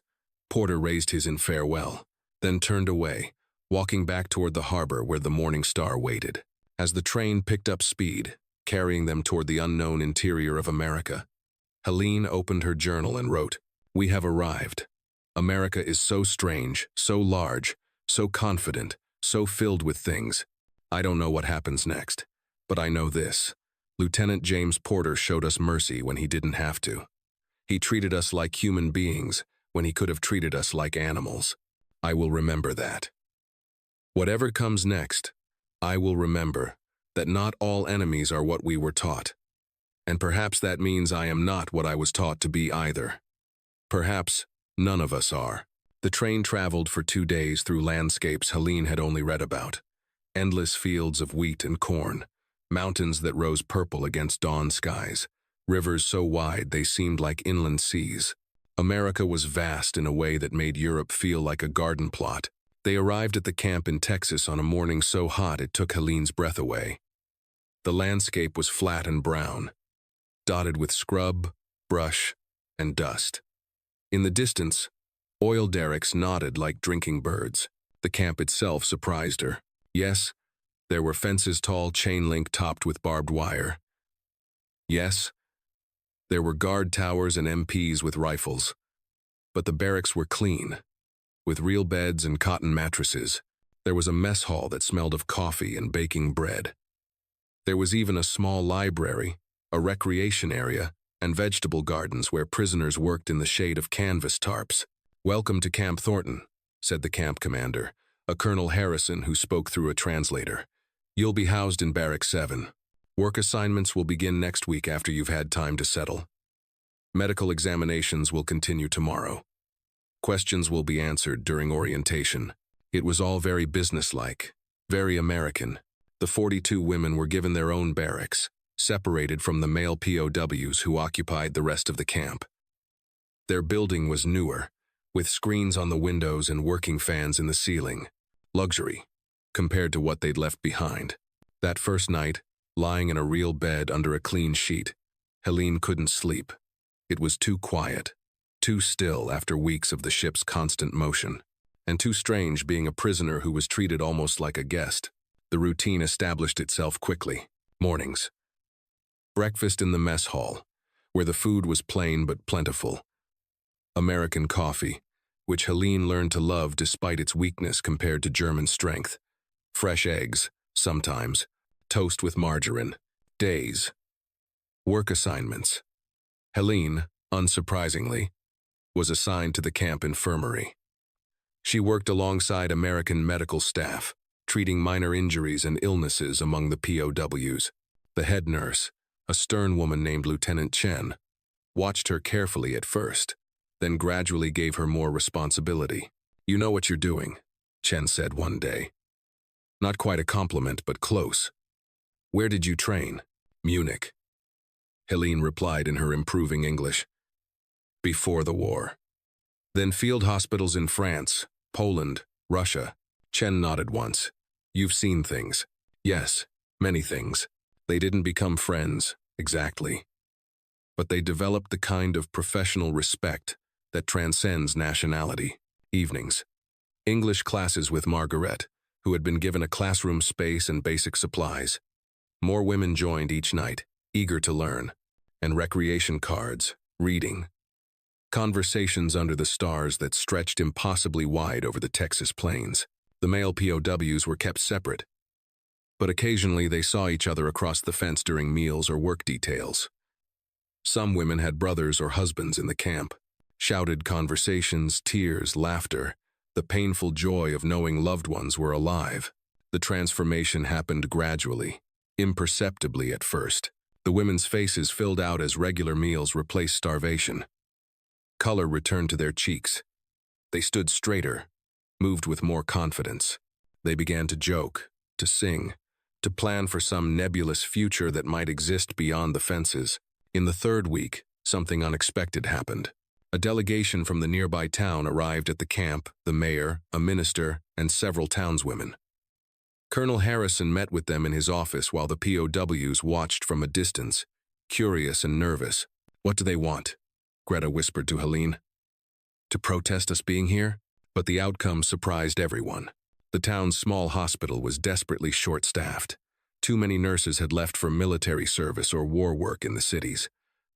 Porter raised his in farewell, then turned away, walking back toward the harbor where the Morning Star waited. As the train picked up speed, carrying them toward the unknown interior of America, Helene opened her journal and wrote, "We have arrived. America is so strange, so large, so confident, so filled with things. I don't know what happens next, but I know this. Lieutenant James Porter showed us mercy when he didn't have to. He treated us like human beings when he could have treated us like animals. I will remember that. Whatever comes next, I will remember that not all enemies are what we were taught. And perhaps that means I am not what I was taught to be either. Perhaps none of us are." The train traveled for 2 days through landscapes Helene had only read about. Endless fields of wheat and corn, mountains that rose purple against dawn skies, rivers so wide they seemed like inland seas. America was vast in a way that made Europe feel like a garden plot. They arrived at the camp in Texas on a morning so hot it took Helene's breath away. The landscape was flat and brown, dotted with scrub, brush, and dust. In the distance, oil derricks nodded like drinking birds. The camp itself surprised her. Yes, there were fences tall, chain-link topped with barbed wire. Yes, there were guard towers and MPs with rifles. But the barracks were clean, with real beds and cotton mattresses. There was a mess hall that smelled of coffee and baking bread. There was even a small library, a recreation area, and vegetable gardens where prisoners worked in the shade of canvas tarps. "Welcome to Camp Thornton," said the camp commander, a Colonel Harrison who spoke through a translator. "You'll be housed in Barrack 7. Work assignments will begin next week after you've had time to settle. Medical examinations will continue tomorrow. Questions will be answered during orientation." It was all very businesslike, very American. The 42 women were given their own barracks, separated from the male POWs who occupied the rest of the camp. Their building was newer, with screens on the windows and working fans in the ceiling. Luxury, compared to what they'd left behind. That first night, lying in a real bed under a clean sheet, Helene couldn't sleep. It was too quiet, too still after weeks of the ship's constant motion, and too strange being a prisoner who was treated almost like a guest. The routine established itself quickly. Mornings. Breakfast in the mess hall, where the food was plain but plentiful. American coffee, which Helene learned to love despite its weakness compared to German strength. Fresh eggs, sometimes. Toast with margarine. Days. Work assignments. Helene, unsurprisingly, was assigned to the camp infirmary. She worked alongside American medical staff, treating minor injuries and illnesses among the POWs. The head nurse, a stern woman named Lieutenant Chen, watched her carefully at first, then gradually gave her more responsibility. "You know what you're doing," Chen said one day. Not quite a compliment, but close. "Where did you train?" "Munich," Helene replied in her improving English. "Before the war." "Then field hospitals in France, Poland, Russia." Chen nodded once. "You've seen things." "Yes, many things." They didn't become friends, exactly. But they developed the kind of professional respect that transcends nationality. Evenings. English classes with Margaret, who had been given a classroom space and basic supplies. More women joined each night, eager to learn. And recreation cards, reading. Conversations under the stars that stretched impossibly wide over the Texas plains. The male POWs were kept separate, but occasionally they saw each other across the fence during meals or work details. Some women had brothers or husbands in the camp. Shouted conversations, tears, laughter, the painful joy of knowing loved ones were alive. The transformation happened gradually, imperceptibly at first. The women's faces filled out as regular meals replaced starvation. Color returned to their cheeks. They stood straighter, moved with more confidence. They began to joke, to sing, to plan for some nebulous future that might exist beyond the fences. In the third week, something unexpected happened. A delegation from the nearby town arrived at the camp, the mayor, a minister, and several townswomen. Colonel Harrison met with them in his office while the POWs watched from a distance, curious and nervous. "What do they want?" Greta whispered to Helene. "To protest us being here?" But the outcome surprised everyone. The town's small hospital was desperately short-staffed. Too many nurses had left for military service or war work in the cities.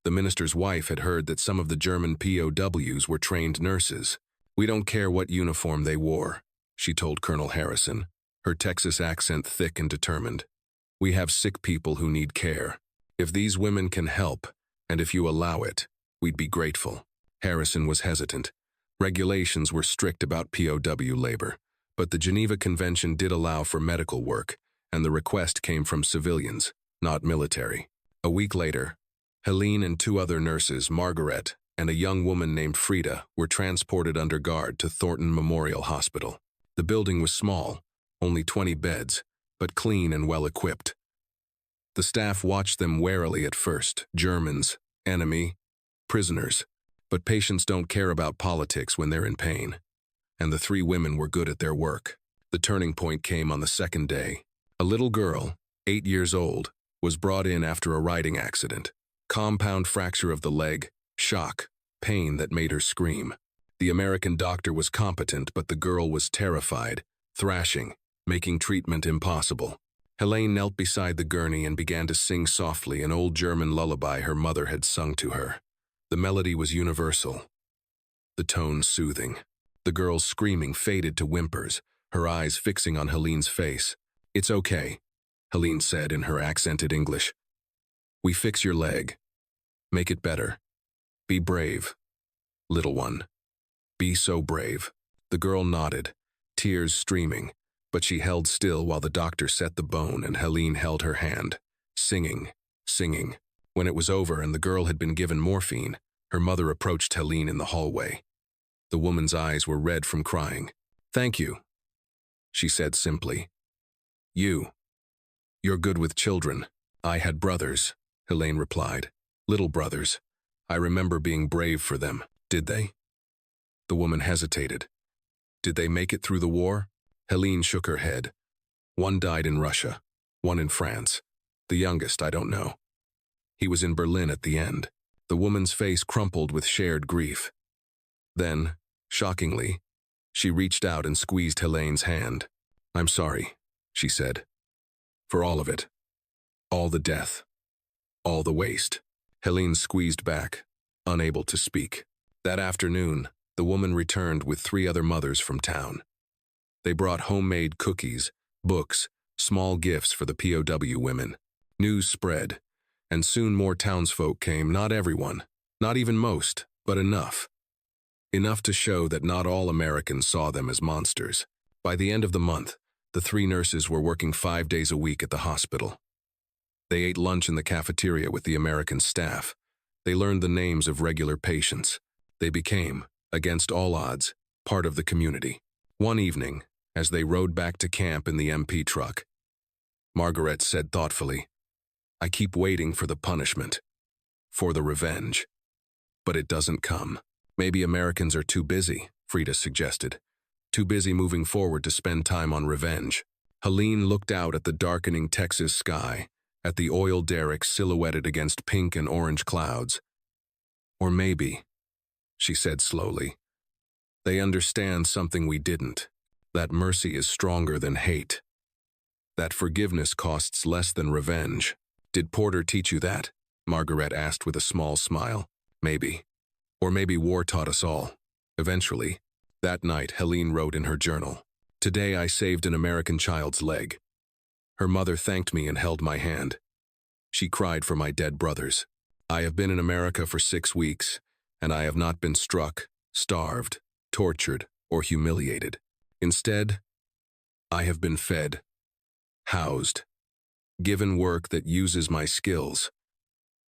The minister's wife had heard that some of the German POWs were trained nurses. "We don't care what uniform they wore," she told Colonel Harrison, her Texas accent thick and determined. "We have sick people who need care. If these women can help, and if you allow it, we'd be grateful." Harrison was hesitant. Regulations were strict about POW labor, but the Geneva Convention did allow for medical work, and the request came from civilians, not military. A week later, Helene and two other nurses, Margaret and a young woman named Frida, were transported under guard to Thornton Memorial Hospital. The building was small, only 20 beds, but clean and well-equipped. The staff watched them warily at first. Germans, enemy, prisoners. But patients don't care about politics when they're in pain. And the three women were good at their work. The turning point came on the second day. A little girl, 8 years old, was brought in after a riding accident. Compound fracture of the leg, shock, pain that made her scream. The American doctor was competent, but the girl was terrified, thrashing, making treatment impossible. Helene knelt beside the gurney and began to sing softly an old German lullaby her mother had sung to her. The melody was universal, the tone soothing. The girl's screaming faded to whimpers, her eyes fixing on Helene's face. "It's okay," Helene said in her accented English. "We fix your leg. Make it better. Be brave, little one. Be so brave." The girl nodded, tears streaming, but she held still while the doctor set the bone and Helene held her hand, singing, singing. When it was over and the girl had been given morphine, her mother approached Helene in the hallway. The woman's eyes were red from crying. "Thank you," she said simply. You're good with children." "I had brothers," Helene replied. "Little brothers. I remember being brave for them." "Did they?" The woman hesitated. "Did they make it through the war?" Helene shook her head. "One died in Russia, one in France. The youngest, I don't know. He was in Berlin at the end." The woman's face crumpled with shared grief. Then, shockingly, she reached out and squeezed Helene's hand. "I'm sorry," she said. "For all of it. All the death. All the waste." Helene squeezed back, unable to speak. That afternoon, the woman returned with 3 other mothers from town. They brought homemade cookies, books, small gifts for the POW women. News spread, and soon more townsfolk came, not everyone, not even most, but enough. Enough to show that not all Americans saw them as monsters. By the end of the month, the 3 nurses were working 5 days a week at the hospital. They ate lunch in the cafeteria with the American staff. They learned the names of regular patients. They became, against all odds, part of the community. One evening, as they rode back to camp in the MP truck, Margaret said thoughtfully, "I keep waiting for the punishment, for the revenge. But it doesn't come." "Maybe Americans are too busy," Frida suggested. "Too busy moving forward to spend time on revenge." Helene looked out at the darkening Texas sky, at the oil derrick silhouetted against pink and orange clouds. "Or maybe," she said slowly, "they understand something we didn't, that mercy is stronger than hate, that forgiveness costs less than revenge." "Did Porter teach you that?" Margaret asked with a small smile. "Maybe. Or maybe war taught us all. Eventually." That night, Helene wrote in her journal, "Today I saved an American child's leg. Her mother thanked me and held my hand. She cried for my dead brothers. I have been in America for 6 weeks, and I have not been struck, starved, tortured, or humiliated. Instead, I have been fed, housed, given work that uses my skills,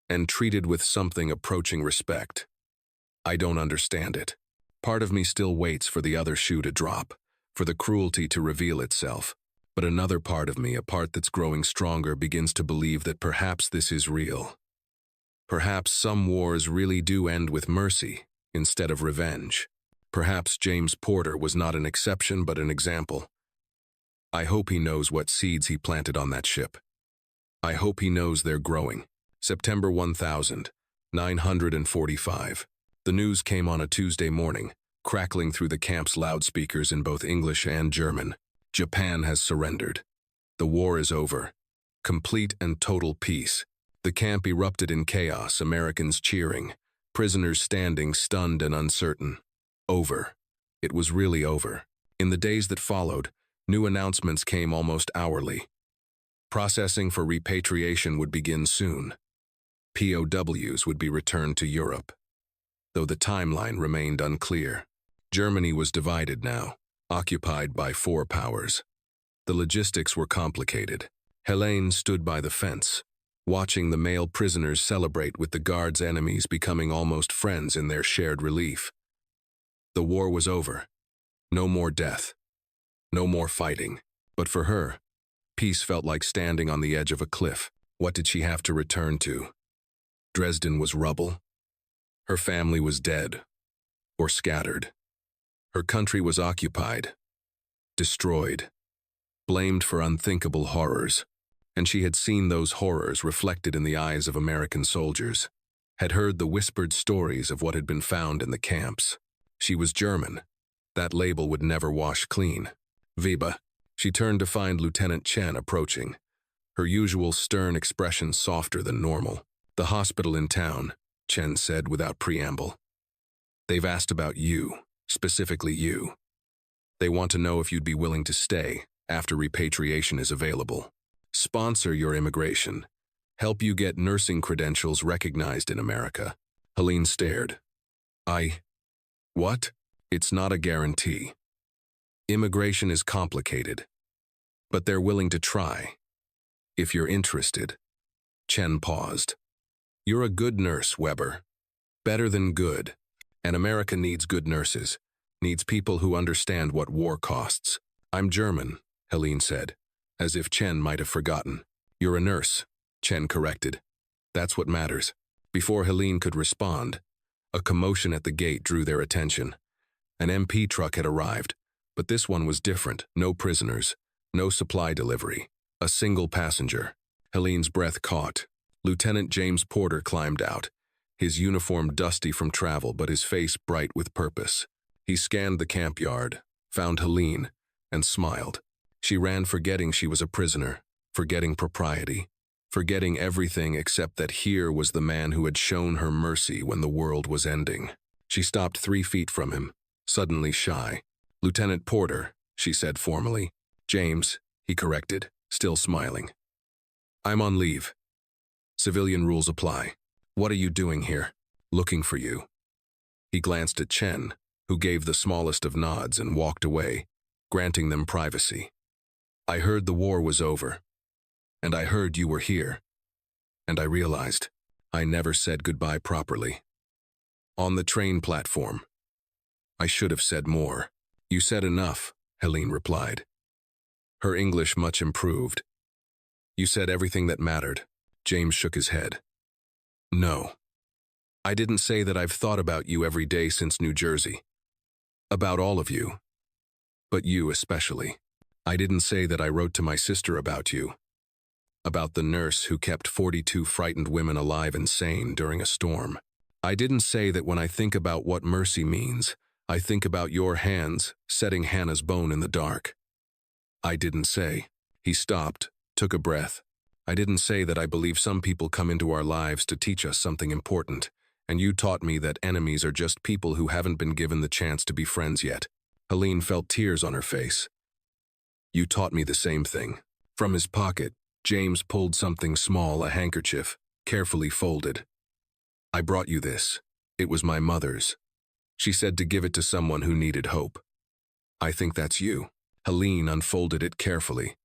and treated with something approaching respect. I don't understand it. Part of me still waits for the other shoe to drop, for the cruelty to reveal itself. But another part of me, a part that's growing stronger, begins to believe that perhaps this is real. Perhaps some wars really do end with mercy instead of revenge. Perhaps James Porter was not an exception but an example. I hope he knows what seeds he planted on that ship. I hope he knows they're growing. September 1945. The news came on a Tuesday morning, crackling through the camp's loudspeakers in both English and German. Japan has surrendered. The war is over. Complete and total peace. The camp erupted in chaos, Americans cheering, prisoners standing stunned and uncertain. Over. It was really over. In the days that followed, new announcements came almost hourly. Processing for repatriation would begin soon. POWs would be returned to Europe. Though the timeline remained unclear. Germany was divided now, occupied by 4 powers. The logistics were complicated. Helene stood by the fence, watching the male prisoners celebrate with the guards' enemies becoming almost friends in their shared relief. The war was over. No more death. No more fighting. But for her, peace felt like standing on the edge of a cliff. What did she have to return to? Dresden was rubble. Her family was dead, or scattered. Her country was occupied, destroyed, blamed for unthinkable horrors. And she had seen those horrors reflected in the eyes of American soldiers, had heard the whispered stories of what had been found in the camps. She was German. That label would never wash clean. Viva. She turned to find Lieutenant Chen approaching, her usual stern expression softer than normal. The hospital in town, Chen said without preamble. They've asked about you, specifically you. They want to know if you'd be willing to stay after repatriation is available. Sponsor your immigration. Help you get nursing credentials recognized in America. Helene stared. What? It's not a guarantee. Immigration is complicated. But they're willing to try. If you're interested. Chen paused. You're a good nurse, Weber. Better than good. And America needs good nurses. Needs people who understand what war costs. I'm German, Helene said, as if Chen might have forgotten. You're a nurse, Chen corrected. That's what matters. Before Helene could respond, a commotion at the gate drew their attention. An MP truck had arrived, but this one was different. No prisoners, no supply delivery. A single passenger. Helene's breath caught. Lieutenant James Porter climbed out, his uniform dusty from travel but his face bright with purpose. He scanned the camp yard, found Helene, and smiled. She ran, forgetting she was a prisoner, forgetting propriety, forgetting everything except that here was the man who had shown her mercy when the world was ending. She stopped 3 feet from him, suddenly shy. Lieutenant Porter, she said formally. James, he corrected, still smiling. I'm on leave. Civilian rules apply. What are you doing here? Looking for you. He glanced at Chen, who gave the smallest of nods and walked away, granting them privacy. I heard the war was over, and I heard you were here, and I realized I never said goodbye properly. On the train platform. I should have said more. You said enough, Helene replied. Her English much improved. You said everything that mattered. James shook his head. No. I didn't say that I've thought about you every day since New Jersey. About all of you. But you especially. I didn't say that I wrote to my sister about you. About the nurse who kept 42 frightened women alive and sane during a storm. I didn't say that when I think about what mercy means, I think about your hands setting Hannah's bone in the dark. I didn't say. He stopped, took a breath. I didn't say that I believe some people come into our lives to teach us something important, and you taught me that enemies are just people who haven't been given the chance to be friends yet. Helene felt tears on her face. You taught me the same thing. From his pocket, James pulled something small, a handkerchief, carefully folded. I brought you this. It was my mother's. She said to give it to someone who needed hope. I think that's you. Helene unfolded it carefully.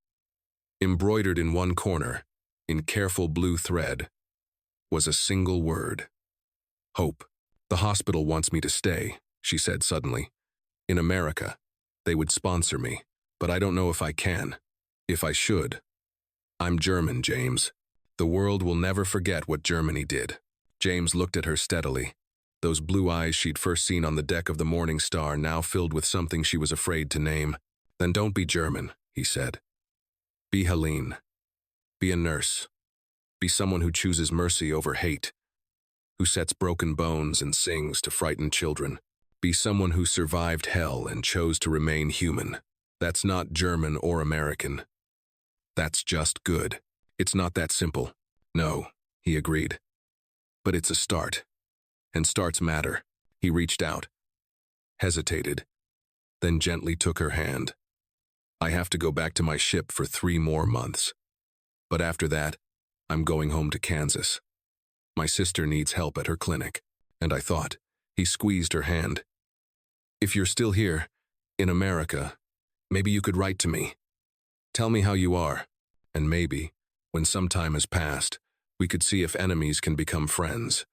Embroidered in one corner, in careful blue thread, was a single word. Hope. The hospital wants me to stay, she said suddenly. In America. They would sponsor me, but I don't know if I can. If I should. I'm German, James. The world will never forget what Germany did. James looked at her steadily. Those blue eyes she'd first seen on the deck of the Morning Star now filled with something she was afraid to name. Then don't be German, he said. Be Helene. Be a nurse. Be someone who chooses mercy over hate, who sets broken bones and sings to frighten children. Be someone who survived hell and chose to remain human. That's not German or American. That's just good. It's not that simple. No, he agreed. But it's a start. And starts matter. He reached out, hesitated, then gently took her hand. I have to go back to my ship for 3 more months. But after that, I'm going home to Kansas. My sister needs help at her clinic, and I thought, he squeezed her hand. If you're still here, in America, maybe you could write to me. Tell me how you are, and maybe, when some time has passed, we could see if enemies can become friends,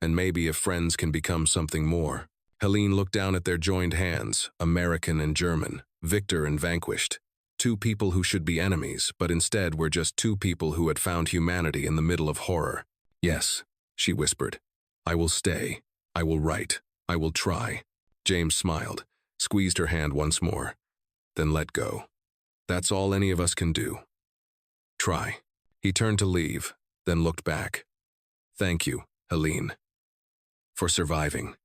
and maybe if friends can become something more. Helene looked down at their joined hands, American and German, victor and vanquished. 2 people who should be enemies, but instead were just 2 people who had found humanity in the middle of horror. Yes, she whispered. I will stay. I will write. I will try. James smiled, squeezed her hand once more, then let go. That's all any of us can do. Try. He turned to leave, then looked back. Thank you, Helene. For surviving.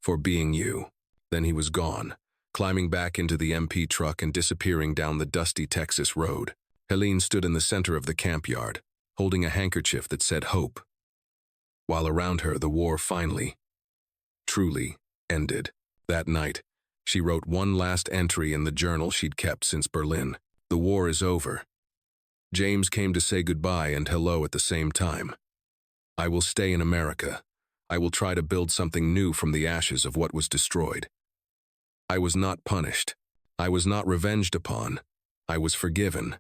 For being you. Then he was gone, climbing back into the MP truck and disappearing down the dusty Texas road. Helene stood in the center of the camp yard, holding a handkerchief that said hope. While around her the war finally, truly, ended. That night, she wrote one last entry in the journal she'd kept since Berlin. The war is over. James came to say goodbye and hello at the same time. I will stay in America. I will try to build something new from the ashes of what was destroyed. I was not punished. I was not revenged upon. I was forgiven.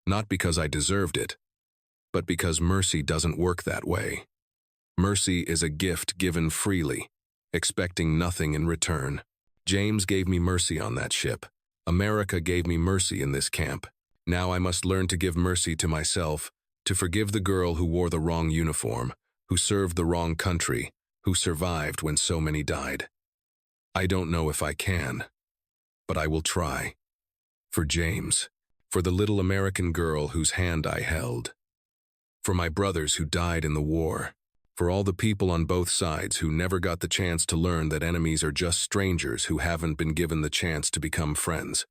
Not because I deserved it, but because mercy doesn't work that way. Mercy is a gift given freely, expecting nothing in return. James gave me mercy on that ship. America gave me mercy in this camp. Now I must learn to give mercy to myself, to forgive the girl who wore the wrong uniform, who served the wrong country, who survived when so many died. I don't know if I can, but I will try. For James, for the little American girl whose hand I held, for my brothers who died in the war, for all the people on both sides who never got the chance to learn that enemies are just strangers who haven't been given the chance to become friends.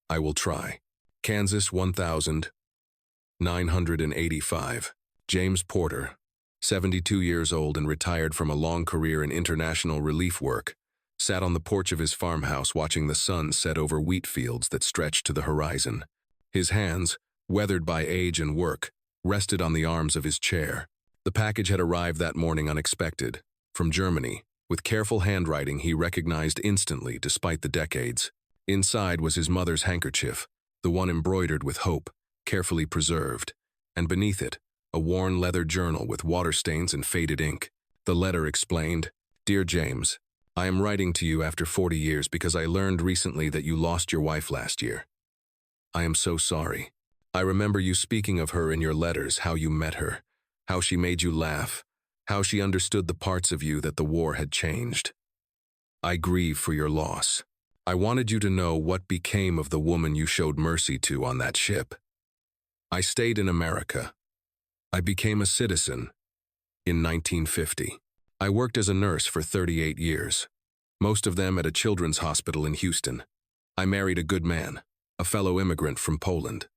I will try. Kansas 1985. James Porter, 72 years old and retired from a long career in international relief work, sat on the porch of his farmhouse watching the sun set over wheat fields that stretched to the horizon. His hands, weathered by age and work, rested on the arms of his chair. The package had arrived that morning unexpected, from Germany. With careful handwriting he recognized instantly despite the decades. Inside was his mother's handkerchief, the one embroidered with hope, carefully preserved, and beneath it, a worn leather journal with water stains and faded ink. The letter explained, Dear James, I am writing to you after 40 years because I learned recently that you lost your wife last year. I am so sorry. I remember you speaking of her in your letters, how you met her, how she made you laugh, how she understood the parts of you that the war had changed. I grieve for your loss. I wanted you to know what became of the woman you showed mercy to on that ship. I stayed in America. I became a citizen in 1950. I worked as a nurse for 38 years, most of them at a children's hospital in Houston. I married a good man, a fellow immigrant from Poland.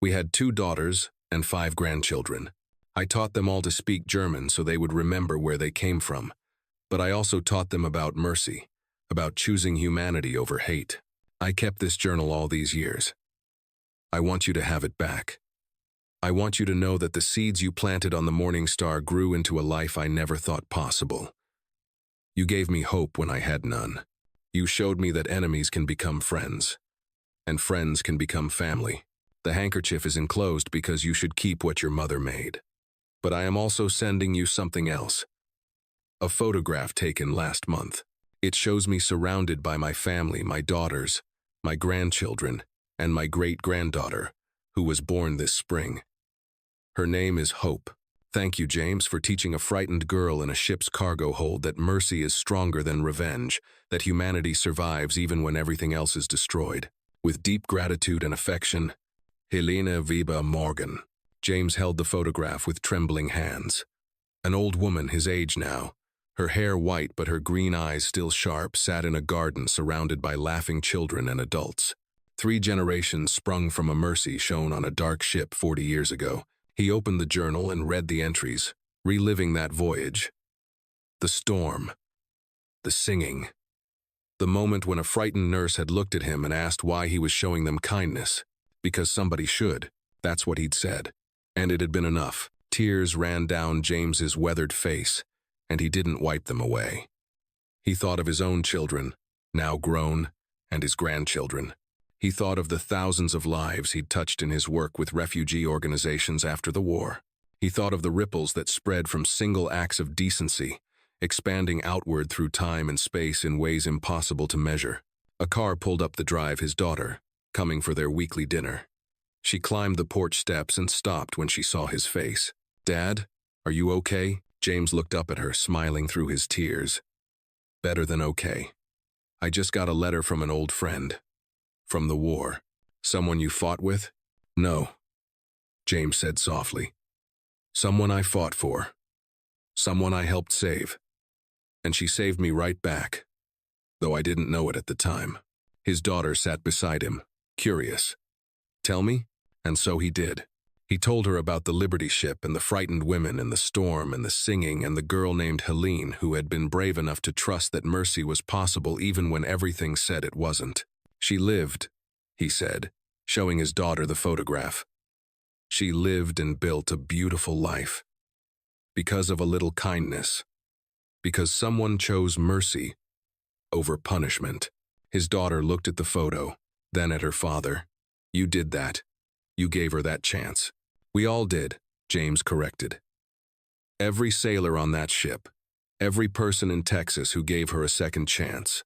We had 2 daughters and 5 grandchildren. I taught them all to speak German so they would remember where they came from, but I also taught them about mercy, about choosing humanity over hate. I kept this journal all these years. I want you to have it back. I want you to know that the seeds you planted on the Morning Star grew into a life I never thought possible. You gave me hope when I had none. You showed me that enemies can become friends, and friends can become family. The handkerchief is enclosed because you should keep what your mother made. But I am also sending you something else. A photograph taken last month. It shows me surrounded by my family, my daughters, my grandchildren, and my great-granddaughter, who was born this spring. Her name is Hope. Thank you, James, for teaching a frightened girl in a ship's cargo hold that mercy is stronger than revenge, that humanity survives even when everything else is destroyed. With deep gratitude and affection, Helena Viba Morgan. James held the photograph with trembling hands. An old woman, his age now, her hair white but her green eyes still sharp, sat in a garden surrounded by laughing children and adults. 3 generations sprung from a mercy shown on a dark ship 40 years ago. He opened the journal and read the entries, reliving that voyage. The storm. The singing. The moment when a frightened nurse had looked at him and asked why he was showing them kindness. Because somebody should. That's what he'd said. And it had been enough. Tears ran down James's weathered face, and he didn't wipe them away. He thought of his own children, now grown, and his grandchildren. He thought of the thousands of lives he'd touched in his work with refugee organizations after the war. He thought of the ripples that spread from single acts of decency, expanding outward through time and space in ways impossible to measure. A car pulled up the drive, his daughter, coming for their weekly dinner. She climbed the porch steps and stopped when she saw his face. "Dad, are you okay?" James looked up at her, smiling through his tears. "Better than okay. I just got a letter from an old friend. From the war. Someone you fought with?" "No," James said softly. "Someone I fought for. Someone I helped save. And she saved me right back, though I didn't know it at the time." His daughter sat beside him, curious. "Tell me?" And so he did. He told her about the Liberty ship and the frightened women and the storm and the singing and the girl named Helene who had been brave enough to trust that mercy was possible even when everything said it wasn't. "She lived," he said, showing his daughter the photograph. "She lived and built a beautiful life. Because of a little kindness. Because someone chose mercy over punishment." His daughter looked at the photo, then at her father. "You did that. You gave her that chance." "We all did," James corrected. "Every sailor on that ship. Every person in Texas who gave her a second chance.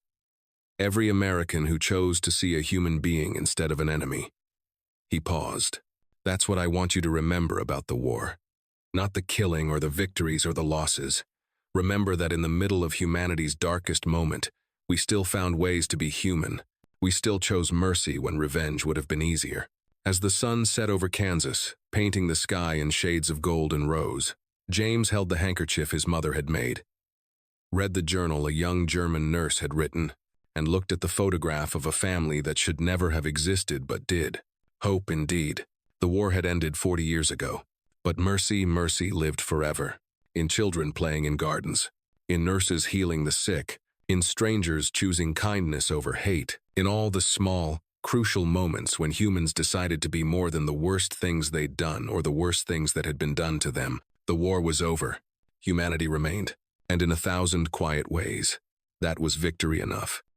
Every American who chose to see a human being instead of an enemy." He paused. "That's what I want you to remember about the war. Not the killing or the victories or the losses. Remember that in the middle of humanity's darkest moment, we still found ways to be human. We still chose mercy when revenge would have been easier." As the sun set over Kansas, painting the sky in shades of gold and rose, James held the handkerchief his mother had made, read the journal a young German nurse had written, and looked at the photograph of a family that should never have existed but did. Hope indeed. The war had ended 40 years ago, but mercy lived forever. In children playing in gardens, in nurses healing the sick, in strangers choosing kindness over hate, in all the small, crucial moments when humans decided to be more than the worst things they'd done or the worst things that had been done to them. The war was over. Humanity remained, and in 1,000 quiet ways. That was victory enough.